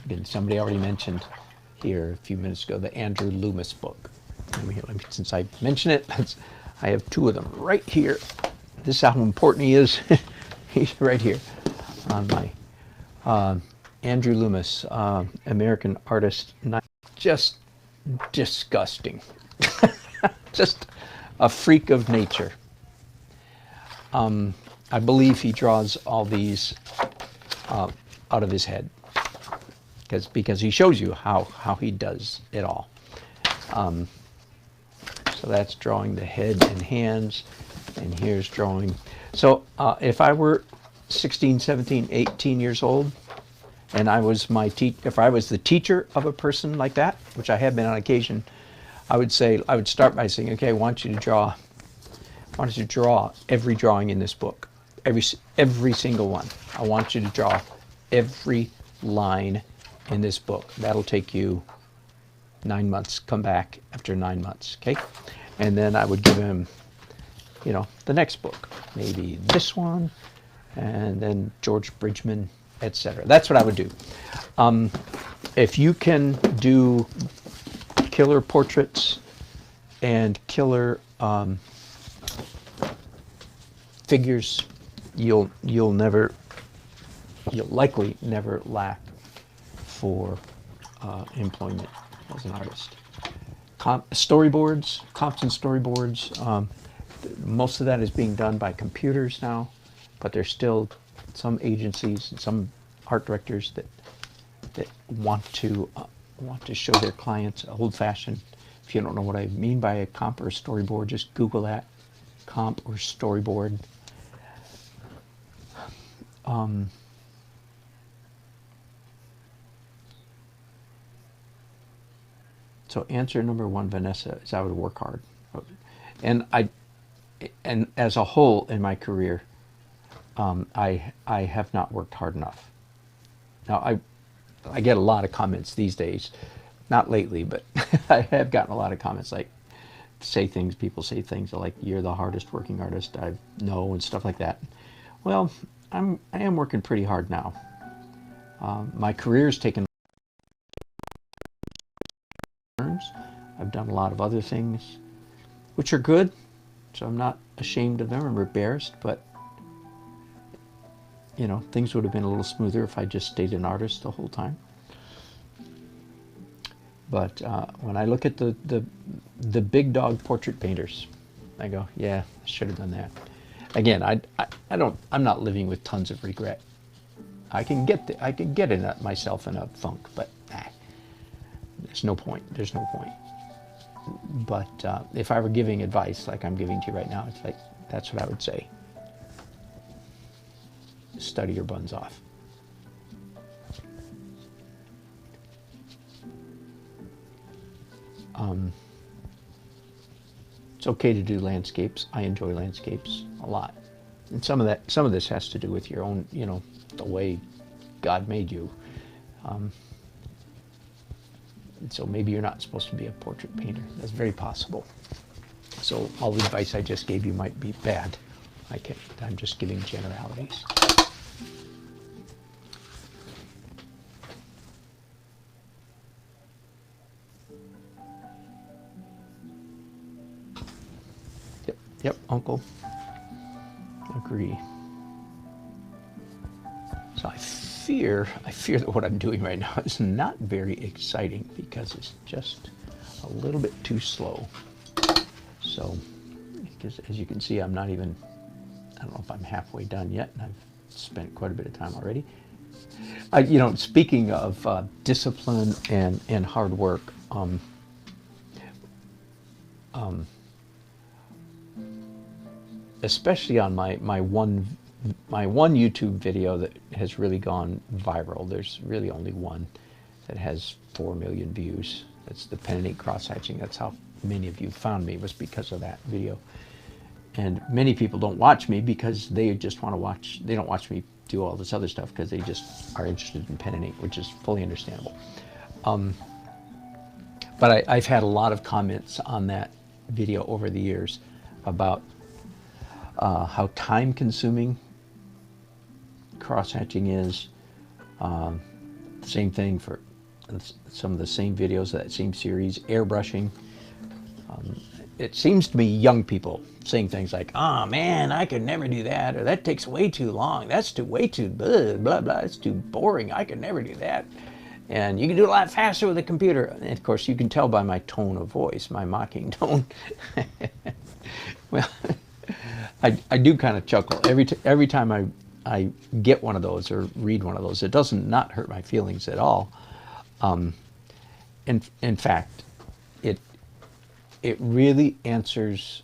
Again, somebody already mentioned here a few minutes ago the Andrew Loomis book. Since I mentioned it, I have two of them right here. This is how important he is. He's right here on my Andrew Loomis, American artist. Not just disgusting. Just a freak of nature. I believe he draws all these out of his head because he shows you how he does it all. So that's drawing the head and hands, and here's drawing. So if I were 16, 17, 18 years old, and I was if I was the teacher of a person like that, which I have been on occasion, I would start by saying, okay, I want you to draw every drawing in this book, every single one. I want you to draw every line in this book. That'll take you 9 months. Come back after 9 months, okay? And then I would give him, the next book, maybe this one, and then George Bridgman, etc. That's what I would do. If you can do killer portraits and killer figures, you'll likely never lack for employment as an artist. Storyboards, Compton storyboards, most of that is being done by computers now, but there's still some agencies and some art directors that want to show their clients old-fashioned. If you don't know what I mean by a comp or a storyboard, just Google that, comp or storyboard. So answer number one, Vanessa, is I would work hard. And as a whole in my career, I have not worked hard enough. Now, I get a lot of comments these days, not lately, but I have gotten a lot of comments like people say things like, you're the hardest working artist I know, and stuff like that. Well, I am working pretty hard now. My career's taken turns. I've done a lot of other things, which are good, so I'm not ashamed of them or embarrassed, but things would have been a little smoother if I just stayed an artist the whole time. But when I look at the big dog portrait painters, I go, yeah, I should have done that. Again, I'm not living with tons of regret. I can get in myself in a funk, but there's no point. There's no point. But if I were giving advice like I'm giving to you right now, it's like, that's what I would say. Study your buns off. It's okay to do landscapes. I enjoy landscapes a lot, and some of this has to do with your own, the way God made you. And so maybe you're not supposed to be a portrait painter. That's very possible. So all the advice I just gave you might be bad. I'm just giving generalities. Yep, uncle. Agree. So I fear that what I'm doing right now is not very exciting because it's just a little bit too slow. So, because as you can see, I'm not even, I don't know if I'm halfway done yet, and I've spent quite a bit of time already. You know, speaking of discipline and hard work, especially on my one YouTube video that has really gone viral. There's really only one that has 4 million views. That's the pen and ink cross hatching. That's how many of you found me, was because of that video. And many people don't watch me because they just want to watch. They don't watch me do all this other stuff because they just are interested in pen and ink, which is fully understandable. But I've had a lot of comments on that video over the years about how time-consuming cross-hatching is. Same thing for some of the same videos of that same series, airbrushing. It seems to me young people saying things like, "Oh man, I could never do that," or "That takes way too long. That's way too blah, blah, blah. It's too boring. I could never do that. And you can do it a lot faster with a computer." And of course, you can tell by my tone of voice, my mocking tone. Well, I do kind of chuckle every time I get one of those or read one of those. It doesn't not hurt my feelings at all. In fact, it really answers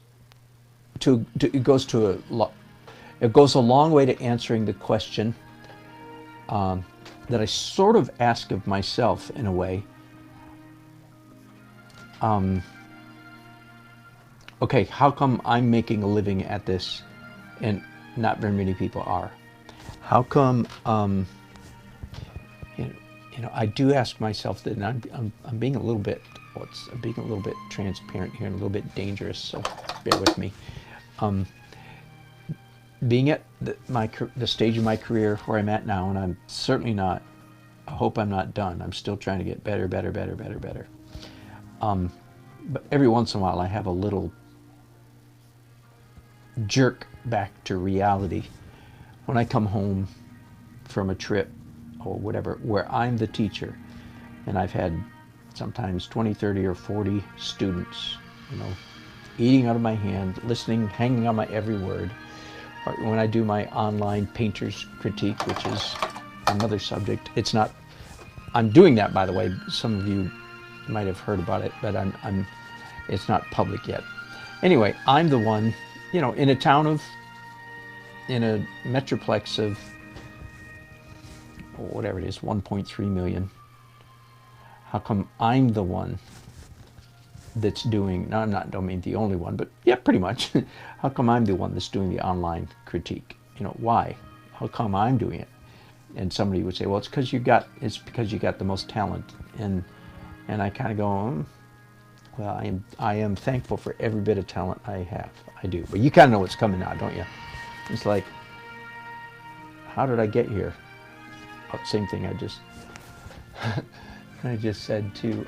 to it goes a long way to answering the question that I sort of ask of myself in a way. Okay, how come I'm making a living at this and not very many people are? How come, you know, I do ask myself that, and I'm being a little bit, I'm being a little bit transparent here and a little bit dangerous, so bear with me. Being at the stage of my career where I'm at now, and I'm certainly not, I hope I'm not done. I'm still trying to get better. But every once in a while I have a little jerk back to reality when I come home from a trip or whatever, where I'm the teacher, and I've had sometimes 20, 30, or 40 students, you know, eating out of my hand, listening, hanging on my every word. Or when I do my online painter's critique, which is another subject, it's not, I'm doing that, by the way, some of you might have heard about it, but it's not public yet. Anyway, I'm the one, you know, in a metroplex of whatever it is, 1.3 million. How come I'm the one that's doing, no, don't mean the only one, but yeah, pretty much. How come I'm the one that's doing the online critique? You know, why? How come I'm doing it? And somebody would say, well, it's because you got the most talent. And I kind of go, well, I am thankful for every bit of talent I have. I do. But you kind of know what's coming now, don't you? It's like, how did I get here? Oh, same thing I just said to,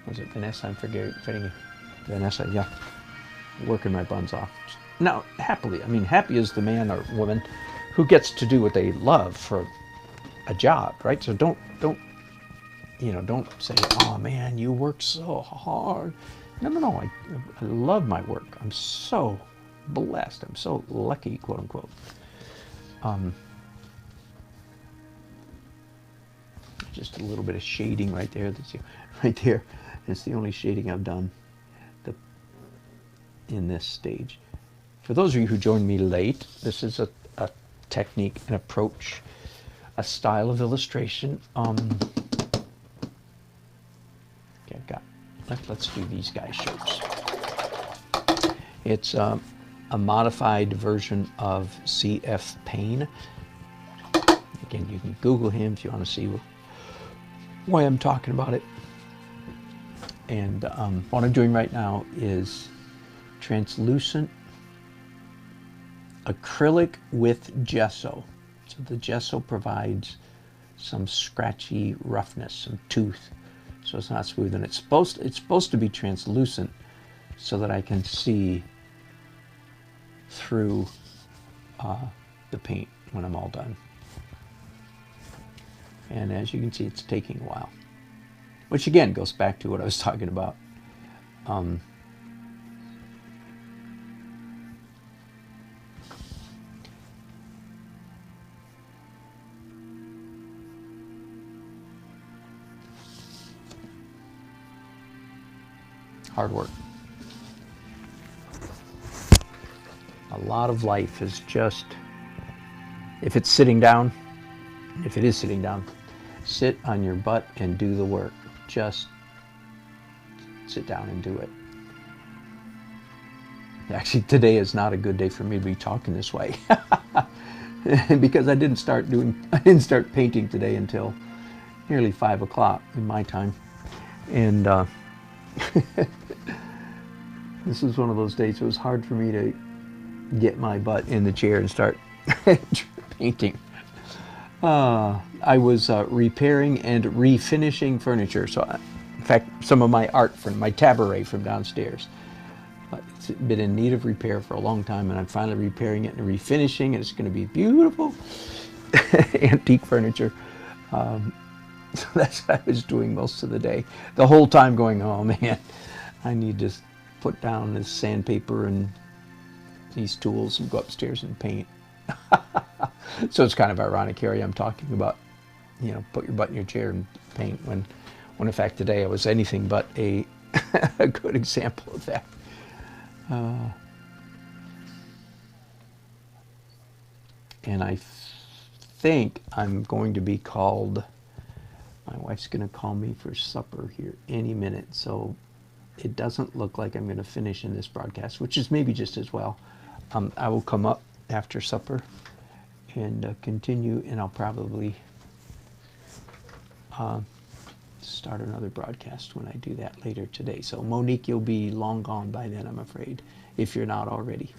was it Vanessa? I'm forgetting. Vanessa, yeah. Working my buns off. Now, happily, I mean, happy is the man or woman who gets to do what they love for a job, right? So don't say, oh man, you work so hard. No, I love my work. I'm so blessed. I'm so lucky, quote unquote. Just a little bit of shading right there. Right there. It's the only shading I've done in this stage. For those of you who joined me late, this is a technique, an approach, a style of illustration. Okay, let's do these guys' shapes. It's a modified version of C.F. Payne. Again, you can Google him if you want to see why I'm talking about it. And what I'm doing right now is translucent acrylic with gesso. So the gesso provides some scratchy roughness, some tooth, so it's not smooth. And it's supposed to be translucent so that I can see through the paint when I'm all done. And as you can see, it's taking a while, which again goes back to what I was talking about. Hard work. A lot of life is just, if it's sitting down, if it is sitting down, sit on your butt and do the work. Just sit down and do it. Actually, today is not a good day for me to be talking this way because I didn't start painting today until nearly 5 o'clock in my time, and this is one of those days. It was hard for me to get my butt in the chair and start painting. I was repairing and refinishing furniture. So, in fact, some of my art from my tabaret from downstairs. It's been in need of repair for a long time, and I'm finally repairing it and refinishing, and it's going to be beautiful antique furniture. So that's what I was doing most of the day. The whole time going, oh man, I need to put down this sandpaper and these tools and go upstairs and paint. So it's kind of ironic here I am talking about, you know, put your butt in your chair and paint when in fact today I was anything but a good example of that. And I think I'm going to be called, my wife's going to call me for supper here any minute, so it doesn't look like I'm going to finish in this broadcast, which is maybe just as well. I will come up after supper and continue, and I'll probably start another broadcast when I do that later today. So Monique, you'll be long gone by then, I'm afraid, if you're not already.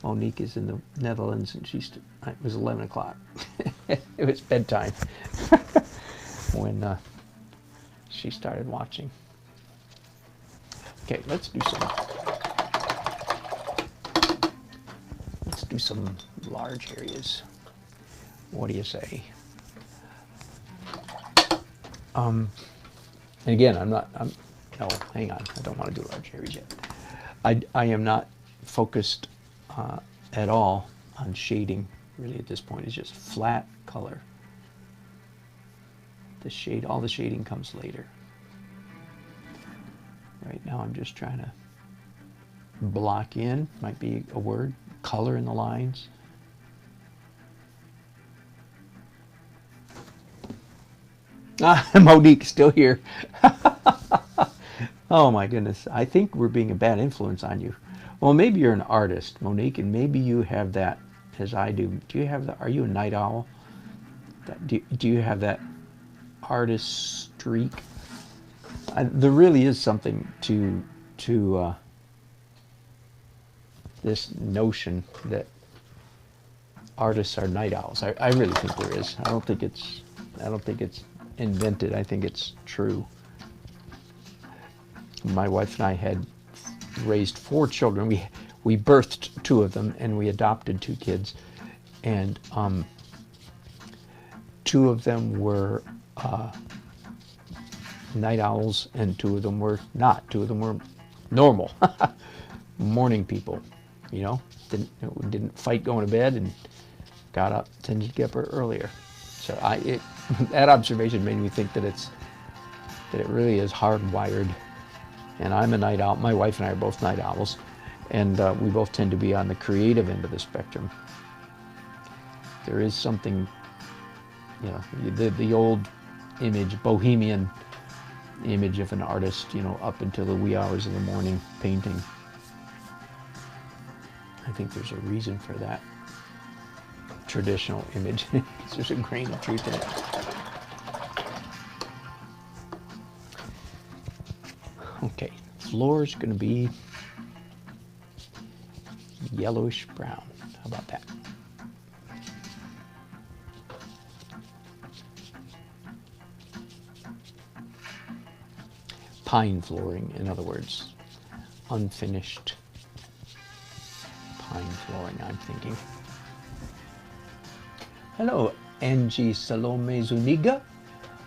Monique is in the Netherlands, and it was 11 o'clock. It was bedtime when she started watching. Okay, let's do some large areas. What do you say? And again, no, hang on. I don't want to do large areas yet. I am not focused at all on shading, really, at this point. It's just flat color. All the shading comes later. Right now I'm just trying to block in, might be a word, color in the lines. Monique, still here. Oh my goodness, I think we're being a bad influence on you. Well, maybe you're an artist, Monique, and maybe you have that, as I do. Do you have that? Are you a night owl? Do you have that artist streak? There really is something to this notion that artists are night owls. I really think there is. I don't think it's invented. I think it's true. My wife and I had raised 4 children. We birthed 2 of them, and we adopted 2 kids, and 2 of them were night owls, and 2 of them were not. 2 of them were normal morning people, you know, didn't fight going to bed and got up, tended to get up earlier. So that observation made me think that it really is hardwired. And I'm a night owl. My wife and I are both night owls, and we both tend to be on the creative end of the spectrum. There is something, you know, the old image, bohemian image of an artist, you know, up until the wee hours of the morning painting. I think there's a reason for that traditional image. There's a grain of truth in it. Okay, floor is going to be yellowish brown. How about that? Pine flooring, in other words, unfinished pine exploring, I'm thinking. Hello, Angie Salome Zuniga.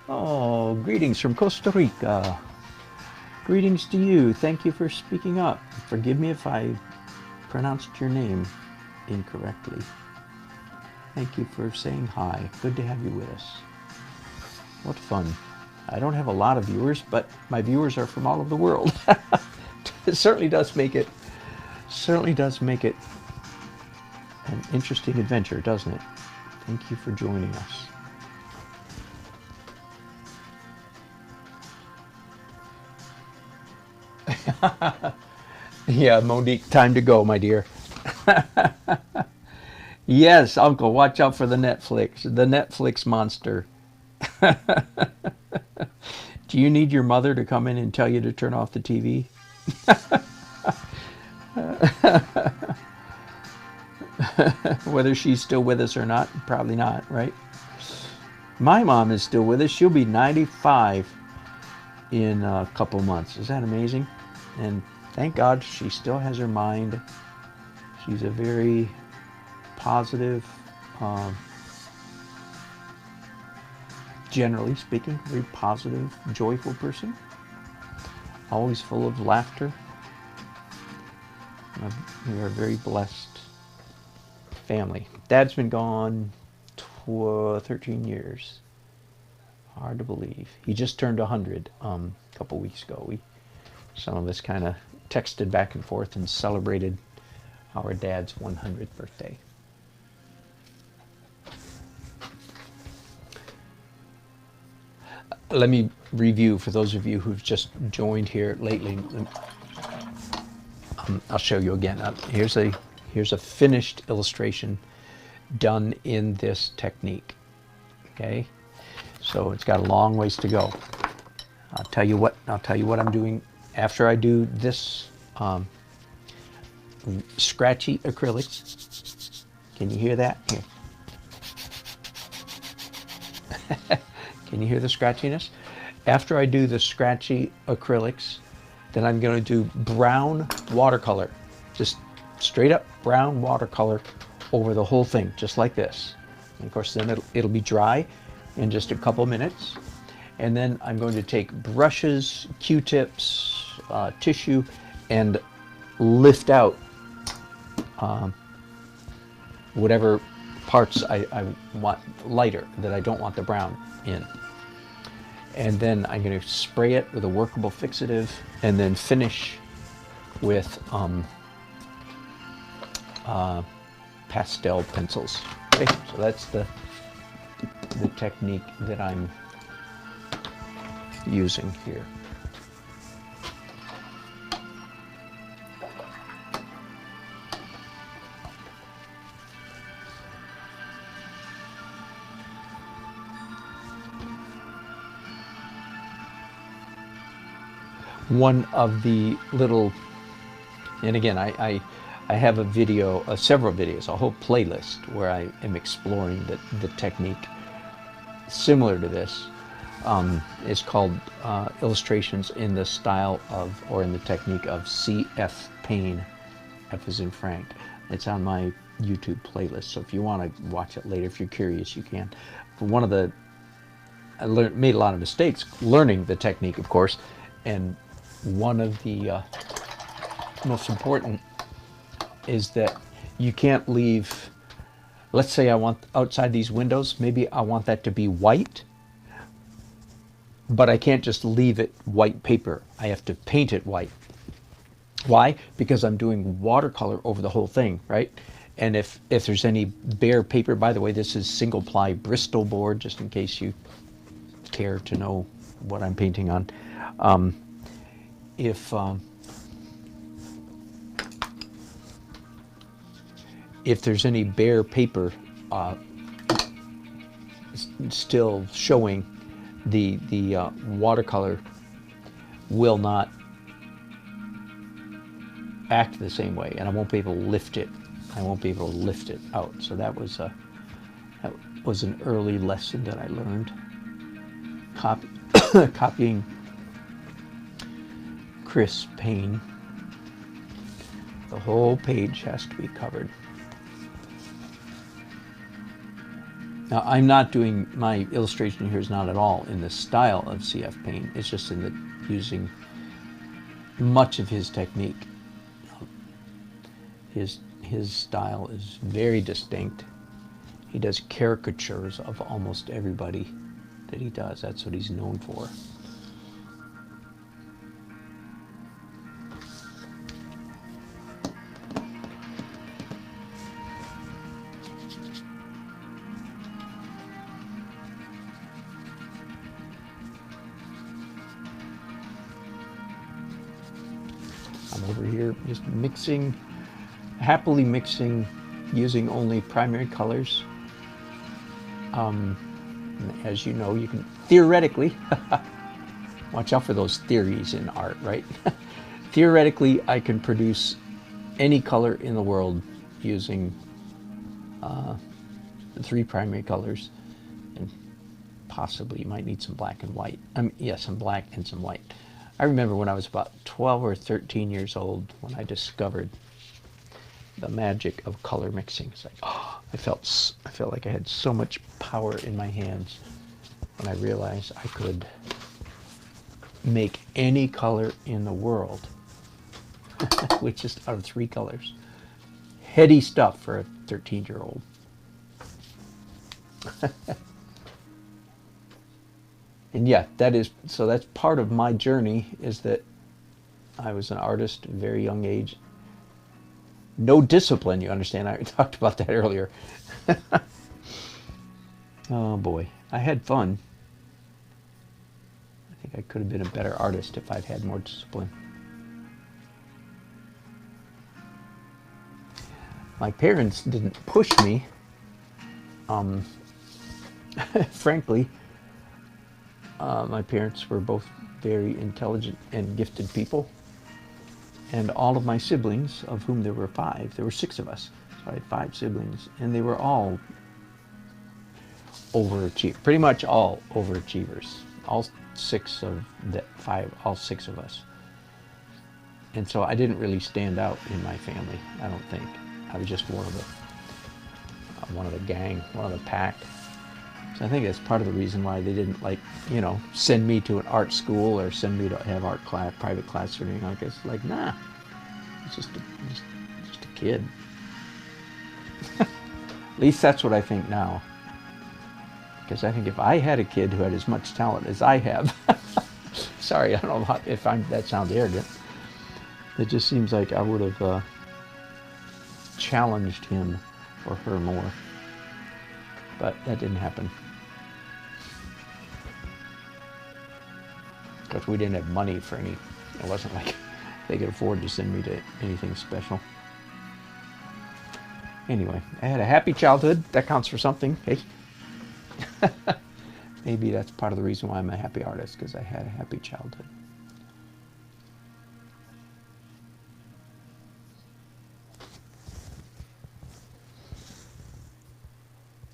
Oh, greetings from Costa Rica. Greetings to you. Thank you for speaking up. Forgive me if I pronounced your name incorrectly. Thank you for saying hi. Good to have you with us. What fun. I don't have a lot of viewers, but my viewers are from all over the world. It certainly does make it an interesting adventure, doesn't it? Thank you for joining us. Yeah, Monique, time to go, my dear. Yes, Uncle, watch out for the Netflix monster. Do you need your mother to come in and tell you to turn off the TV? Whether she's still with us or not, probably not, right? My mom is still with us. She'll be 95 in a couple months. Is that amazing? And thank God she still has her mind. She's a very positive, generally speaking, very positive, joyful person. Always full of laughter. We are a very blessed family. Dad's been gone 13 years. Hard to believe. He just turned 100 a couple weeks ago. Some of us kind of texted back and forth and celebrated our dad's 100th birthday. Let me review for those of you who've just joined here lately. I'll show you again. Here's a finished illustration done in this technique. Okay, so it's got a long ways to go. I'll tell you what I'm doing after I do this scratchy acrylic. Can you hear that? Here. Can you hear the scratchiness? After I do the scratchy acrylics, then I'm going to do brown watercolor. Just straight up brown watercolor over the whole thing, just like this. And of course, then it'll be dry in just a couple minutes. And then I'm going to take brushes, Q-tips, tissue, and lift out whatever parts I want lighter, that I don't want the brown in. And then I'm going to spray it with a workable fixative and then finish with pastel pencils. Okay, so that's the technique that I'm using here. One of the little, and again, I have a video, several videos, a whole playlist where I am exploring the technique similar to this. It's called Illustrations in the Style of, or in the Technique of C.F. Payne, F as in Frank. It's on my YouTube playlist, so if you want to watch it later, if you're curious, you can. But I made a lot of mistakes learning the technique, of course, and one of the most important is that you can't leave, let's say I want outside these windows, maybe I want that to be white, but I can't just leave it white paper. I have to paint it white. Why? Because I'm doing watercolor over the whole thing, right? And if there's any bare paper, by the way, this is single ply Bristol board, just in case you care to know what I'm painting on. If there's any bare paper still showing, the watercolor will not act the same way, and I won't be able to lift it. I won't be able to lift it out. So that was an early lesson that I learned. Copying Chris Payne. The whole page has to be covered. Now, I'm not doing, my illustration here is not at all in the style of CF Payne. It's just in the using much of his technique. His style is very distinct. He does caricatures of almost everybody that he does. That's what he's known for. I'm over here just mixing, happily mixing, using only primary colors. As you know, you can theoretically, watch out for those theories in art, right? Theoretically, I can produce any color in the world using the 3 primary colors, and possibly you might need some black and white. Yeah, some black and some white. I remember when I was about 12 or 13 years old when I discovered the magic of color mixing. It's like, oh, I felt like I had so much power in my hands when I realized I could make any color in the world with just out of 3 colors. Heady stuff for a 13-year-old. And yeah, so that's part of my journey, is that I was an artist at a very young age. No discipline, you understand? I talked about that earlier. Oh boy, I had fun. I think I could have been a better artist if I'd had more discipline. My parents didn't push me. Frankly, my parents were both very intelligent and gifted people. And all of my siblings, of whom there were 5, there were 6 of us, so I had 5 siblings, and they were all overachievers, pretty much all overachievers, all 6 of us. And so I didn't really stand out in my family, I don't think. I was just one of the gang, one of the pack. So I think that's part of the reason why they didn't, like, you know, send me to an art school or send me to have art class, private class or anything like this. Like, nah, it's just a kid. At least that's what I think now. Because I think if I had a kid who had as much talent as I have, sorry, I don't know if that sounds arrogant. It just seems like I would have challenged him or her more. But that didn't happen. Because we didn't have money for any, it wasn't like they could afford to send me to anything special. Anyway, I had a happy childhood. That counts for something, hey? Maybe that's part of the reason why I'm a happy artist, because I had a happy childhood.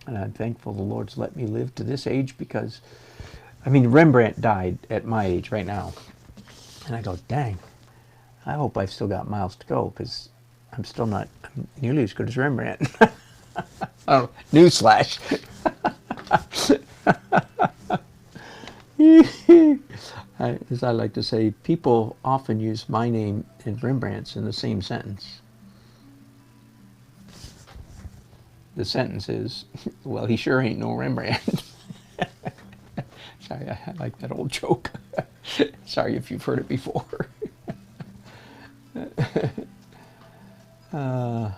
And I'm thankful the Lord's let me live to this age, because, I mean, Rembrandt died at my age right now. And I go, dang, I hope I've still got miles to go, because I'm still not nearly as good as Rembrandt. Oh, newsflash. As I like to say, people often use my name and Rembrandt's in the same sentence. The sentence is, well, he sure ain't no Rembrandt. Sorry, I like that old joke. Sorry if you've heard it before. I'm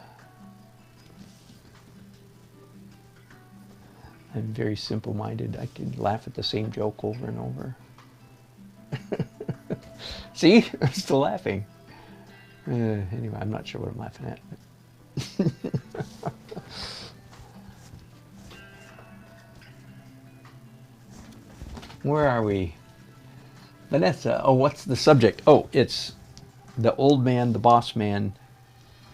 very simple-minded. I can laugh at the same joke over and over. See? I'm still laughing. Anyway, I'm not sure what I'm laughing at. Where are we? Vanessa, oh, what's the subject? Oh, it's the old man, the boss man,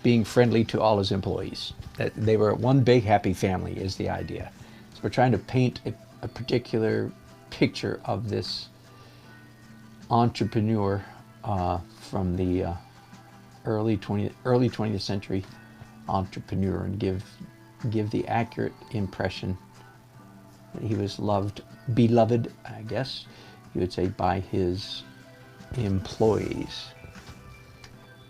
being friendly to all his employees. They were one big happy family is the idea. So we're trying to paint a particular picture of this entrepreneur from the early 20th century entrepreneur, and give the accurate impression He was beloved, I guess you would say, by his employees.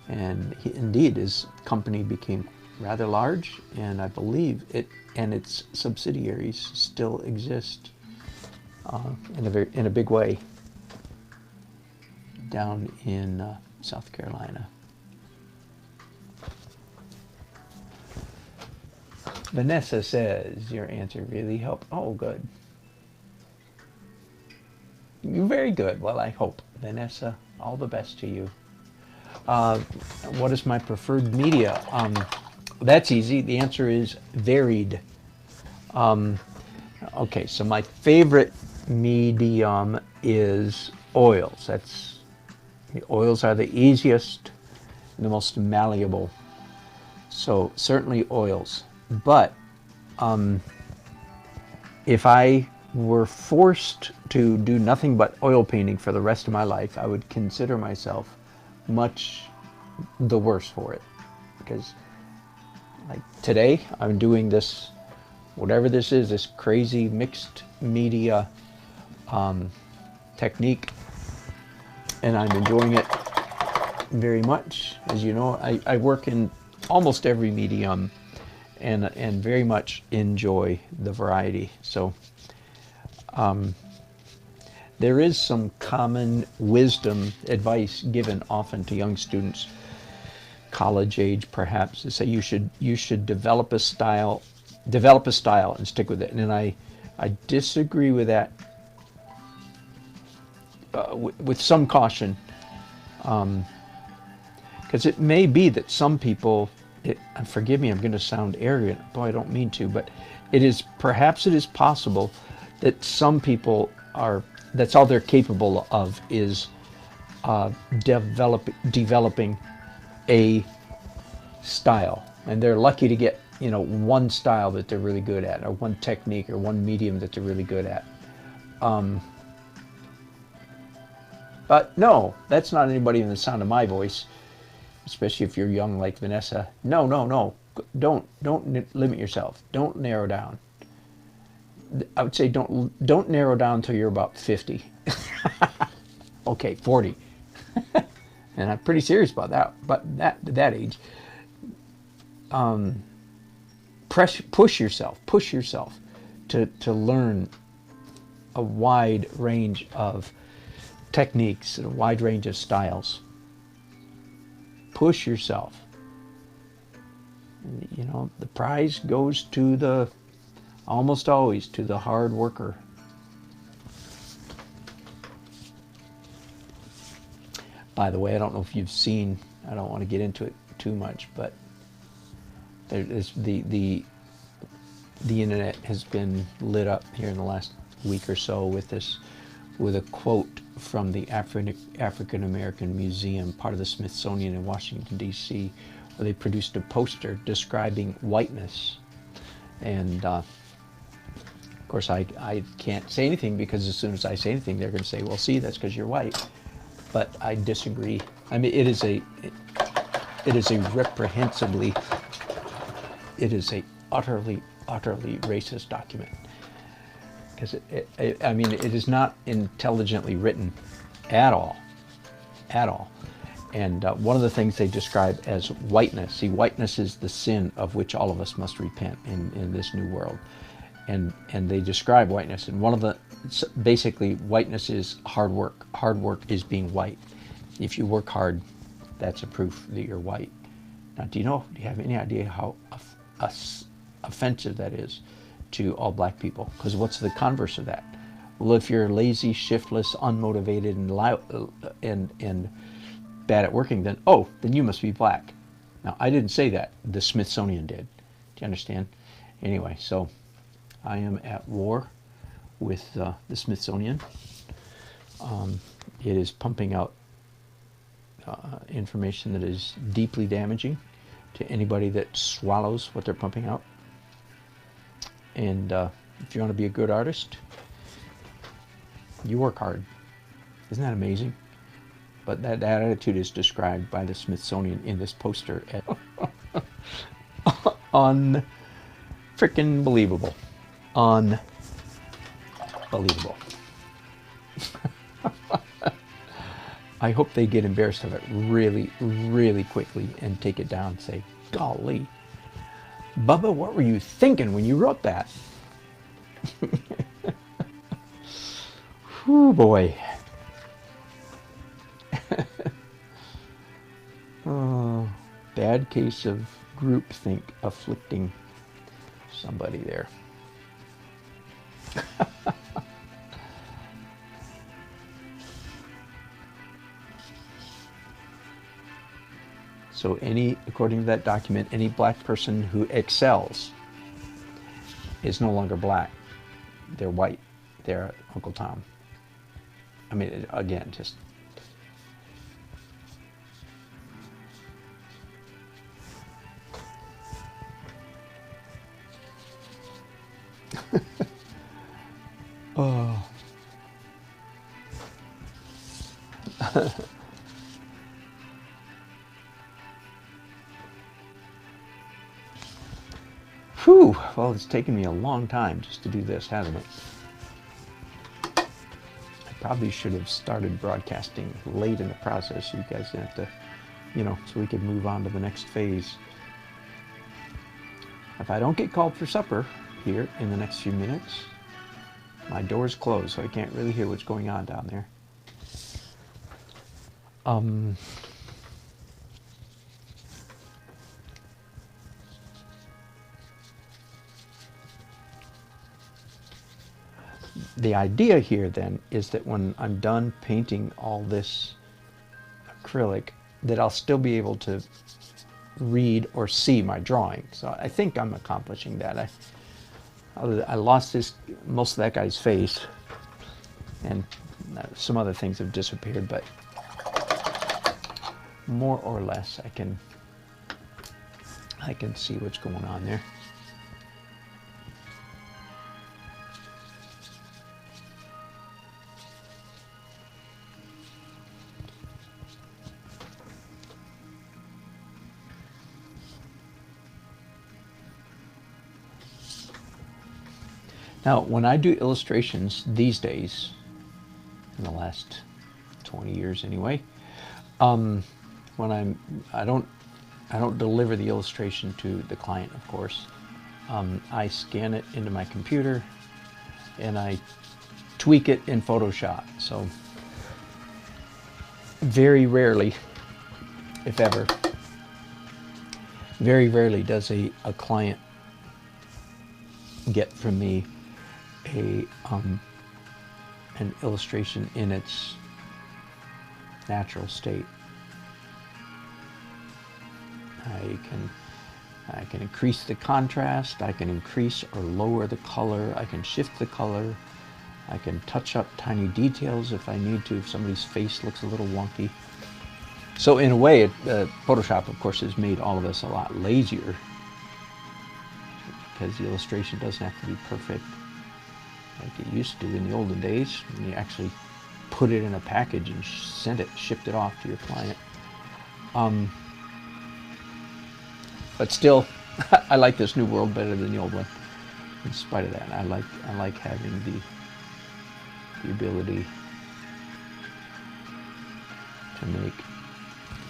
And indeed, his company became rather large, and I believe it and its subsidiaries still exist in a big way down in South Carolina. Vanessa says, your answer really helped. Oh, good. You're very good. Well, I hope. Vanessa, all the best to you. What is my preferred media? That's easy. The answer is varied. Okay, so my favorite medium is oils. The oils are the easiest and the most malleable. So certainly oils. But if I were forced to do nothing but oil painting for the rest of my life, I would consider myself much the worse for it. Because like today, I'm doing this, whatever this is, this crazy mixed media technique, and I'm enjoying it very much. As you know, I work in almost every medium and very much enjoy the variety. So there is some common wisdom advice given often to young students, college age perhaps, to say you should develop a style and stick with it. And I disagree with that with some caution, because it may be that some people, forgive me, I'm going to sound arrogant, boy, I don't mean to, but perhaps it is possible that some people that's all they're capable of is developing a style, and they're lucky to get one style that they're really good at, or one technique, or one medium that they're really good at. But no, that's not anybody in the sound of my voice, especially if you're young like Vanessa. No. Don't limit yourself. Don't narrow down. I would say don't narrow down until you're about 50. Okay, 40. And I'm pretty serious about that. But that age, push yourself to learn a wide range of techniques and a wide range of styles. Push yourself. The prize goes to almost always to the hard worker. By the way, I don't know if you've seen, I don't want to get into it too much, but there's the internet has been lit up here in the last week or so with a quote from the African American Museum, part of the Smithsonian in Washington, D.C., where they produced a poster describing whiteness. And of course, I can't say anything, because as soon as I say anything, they're going to say, well, see, that's because you're white. But I disagree. I mean, it is a reprehensibly, it is a utterly racist document. Because it is not intelligently written at all. And one of the things they describe as whiteness, see, whiteness is the sin of which all of us must repent in this new world. And they describe whiteness, and basically whiteness is hard work. Hard work is being white. If you work hard, that's a proof that you're white. Now, do you have any idea how offensive that is to all black people? Because what's the converse of that? Well, if you're lazy, shiftless, unmotivated, and bad at working, then you must be black. Now, I didn't say that. The Smithsonian did. Do you understand? Anyway, so I am at war with the Smithsonian. It is pumping out information that is deeply damaging to anybody that swallows what they're pumping out. And if you want to be a good artist, you work hard. Isn't that amazing? But that attitude is described by the Smithsonian in this poster as unfreaking believable. Unbelievable. believable. I hope they get embarrassed of it really, really quickly and take it down and say, golly, Bubba, what were you thinking when you wrote that? Whew, boy. Oh, bad case of groupthink afflicting somebody there. So according to that document, any black person who excels is no longer black. They're white. They're Uncle Tom. I mean, again, just... oh. Whew, well, it's taken me a long time just to do this, hasn't it? I probably should have started broadcasting late in the process so you guys didn't have to, so we could move on to the next phase. If I don't get called for supper here in the next few minutes, my door's closed, so I can't really hear what's going on down there. The idea here then is that when I'm done painting all this acrylic, that I'll still be able to read or see my drawing. So I think I'm accomplishing that. I lost most of that guy's face, and some other things have disappeared, but more or less I can see what's going on there. Now, when I do illustrations these days, in the last 20 years anyway, when I don't deliver the illustration to the client, of course. I scan it into my computer and I tweak it in Photoshop. So very rarely, if ever, very rarely does a client get from me an illustration in its natural state. I can increase the contrast, I can increase or lower the color, I can shift the color, I can touch up tiny details if I need to, if somebody's face looks a little wonky. So in a way, Photoshop, of course, has made all of us a lot lazier, because the illustration doesn't have to be perfect like it used to in the olden days, when you actually put it in a package and shipped it off to your client. But still, I like this new world better than the old one. In spite of that, I like having the ability to make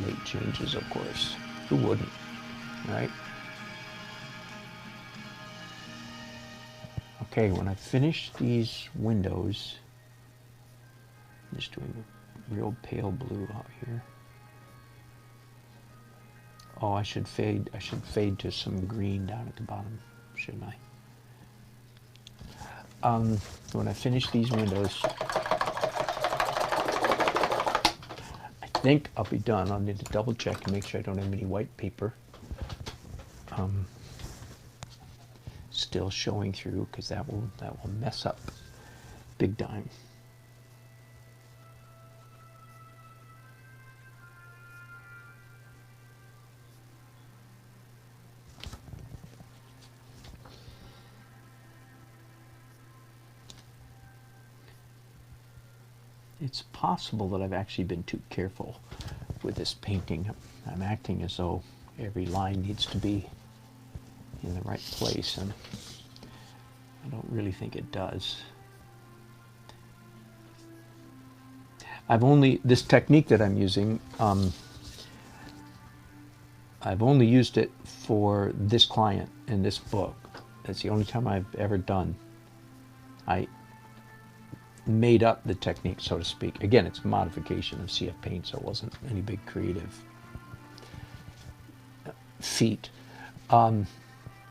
late changes, of course. Who wouldn't, right? Okay, when I finish these windows, I'm just doing a real pale blue out here. Oh, I should fade to some green down at the bottom, shouldn't I? When I finish these windows, I think I'll be done. I'll need to double check and make sure I don't have any white paper still showing through, because that will mess up big time. It's possible that I've actually been too careful with this painting. I'm acting as though every line needs to be in the right place, and I don't really think it does. this technique that I'm using, I've only used it for this client in this book. That's the only time I've ever done. I made up the technique, so to speak. Again, it's a modification of CF Paint, so it wasn't any big creative feat. But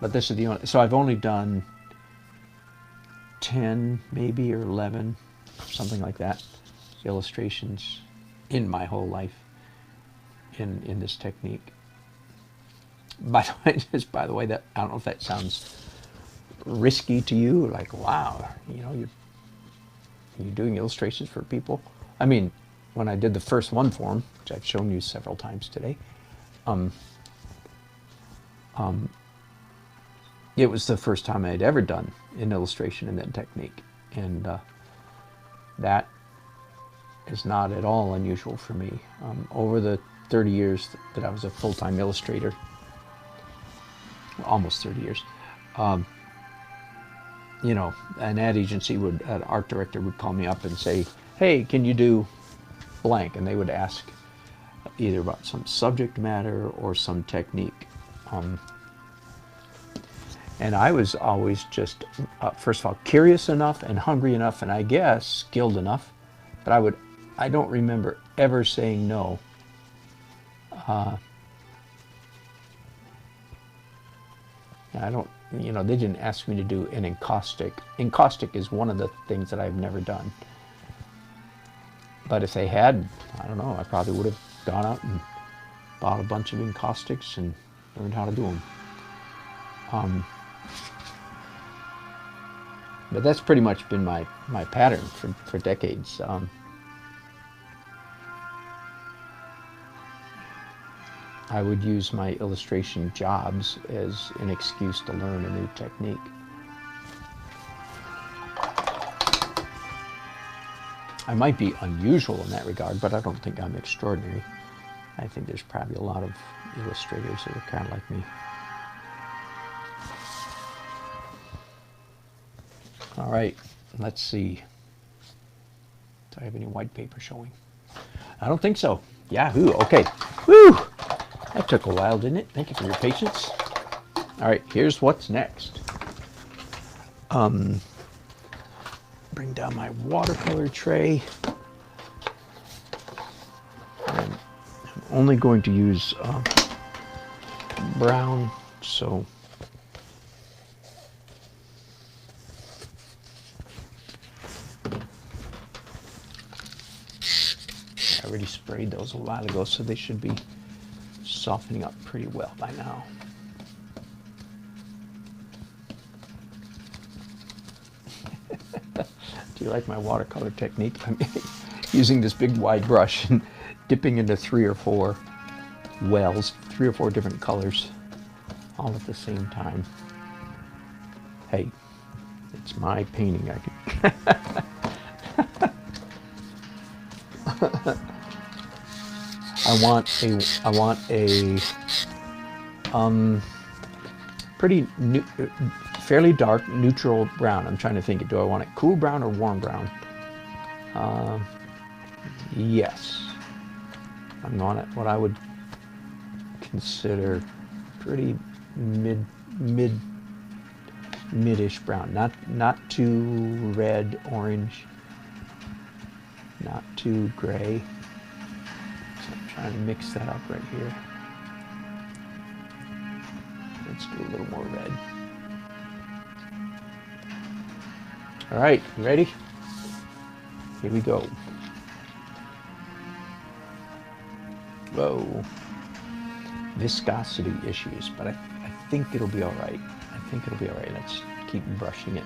this is the only, so I've only done 10 maybe, or 11, something like that, illustrations in my whole life in this technique. By the way, that, I don't know if that sounds risky to you, like, wow, you know, you're doing illustrations for people. I mean, when I did the first one for them, which I've shown you several times today, it was the first time I had ever done an illustration in that technique, and that is not at all unusual for me. Over the 30 years that I was a full-time illustrator, almost 30 years, you know, an ad agency would, an art director would call me up and say, hey, can you do blank? And they would ask either about some subject matter or some technique. And I was always just, first of all, curious enough and hungry enough, and I guess skilled enough, but I don't remember ever saying no. I don't, you know, they didn't ask me to do an encaustic. Encaustic is one of the things that I've never done. But if they had, I don't know, I probably would have gone out and bought a bunch of encaustics and learned how to do them. But that's pretty much been my pattern for decades. I would use my illustration jobs as an excuse to learn a new technique. I might be unusual in that regard, but I don't think I'm extraordinary. I think there's probably a lot of illustrators that are kind of like me. All right, let's see. Do I have any white paper showing? I don't think so. Yahoo, okay. Woo! That took a while, didn't it? Thank you for your patience. All right, here's what's next. Bring down my watercolor tray. And I'm only going to use brown, so I already sprayed those a while ago, so they should be softening up pretty well by now. Do you like my watercolor technique? I'm using this big wide brush and dipping into 3 or 4 wells, 3 or 4 different colors, all at the same time. Hey, it's my painting. I can I want a pretty fairly dark neutral brown. I'm trying to think, do I want it cool brown or warm brown? Yes, I want it what I would consider pretty midish brown. Not too red, orange, not too gray. So I'm trying to mix that up right here. Let's do a little more red. All right, you ready? Here we go. Whoa. Viscosity issues, but I think it'll be all right. I think it'll be all right. Let's keep brushing it.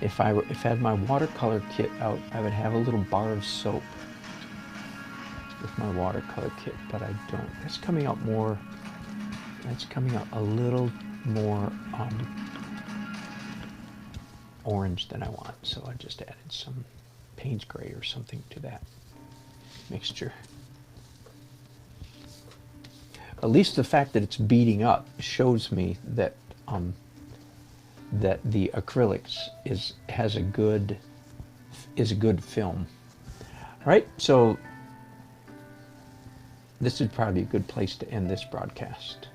If I had my watercolor kit out, I would have a little bar of soap with my watercolor kit, but I don't. That's coming out more. That's coming out a little more orange than I want, so I just added some Payne's Gray or something to that mixture. At least the fact that it's beating up shows me that that the acrylics is a good film. All right, so this is probably a good place to end this broadcast,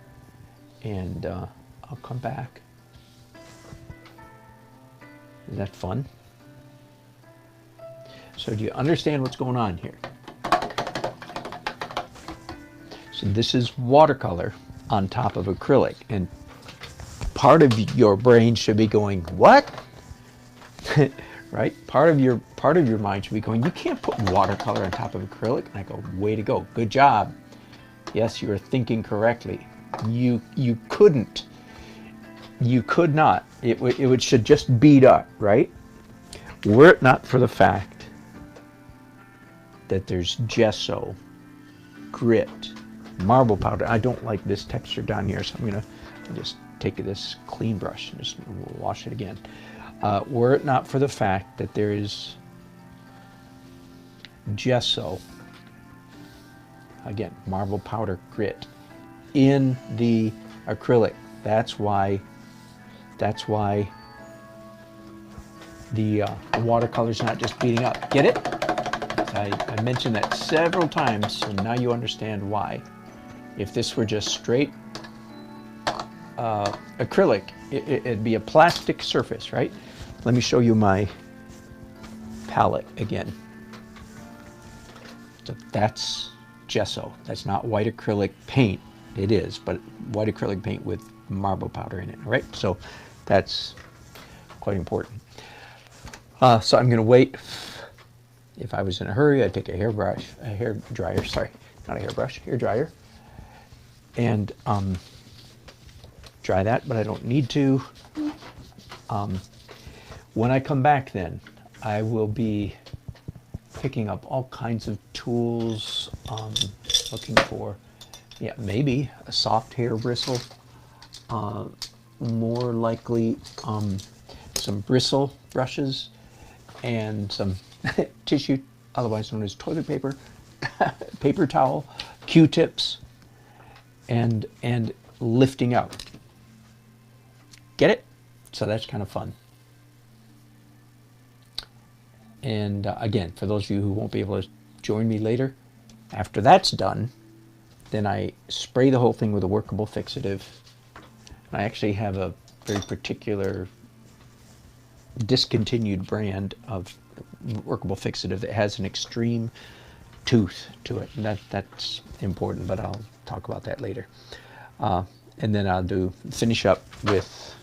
and I'll come back. Is that fun? So do you understand what's going on here? So this is watercolor on top of acrylic, and part of your brain should be going, what? Right? Part of your mind should be going, you can't put watercolor on top of acrylic. And I go, way to go, good job. Yes, you are thinking correctly. You couldn't. You could not. It should just bead up, right? Were it not for the fact that there's gesso, grit, marble powder. I don't like this texture down here, so I'm gonna just take this clean brush and just wash it again. Were it not for the fact that there is gesso, again, marble powder, grit, in the acrylic, that's why the watercolor's not just beating up. Get it? I mentioned that several times, so now you understand why. If this were just straight acrylic, it'd be a plastic surface, right? Let me show you my palette again. So that's gesso. That's not white acrylic paint. It is, but white acrylic paint with marble powder in it, all right? So that's quite important. So I'm going to wait. If I was in a hurry, I'd take a hair dryer, sorry, not a hairbrush, hair dryer, and dry that, but I don't need to. When I come back then, I will be picking up all kinds of tools, looking for, yeah, maybe a soft hair bristle, more likely some bristle brushes, and some tissue, otherwise known as toilet paper, paper towel, Q-tips, and lifting out. Get it? So that's kind of fun. And again, for those of you who won't be able to join me later, after that's done, then I spray the whole thing with a workable fixative. I actually have a very particular discontinued brand of workable fixative that has an extreme tooth to it, and that's important, but I'll talk about that later. And then I'll finish up with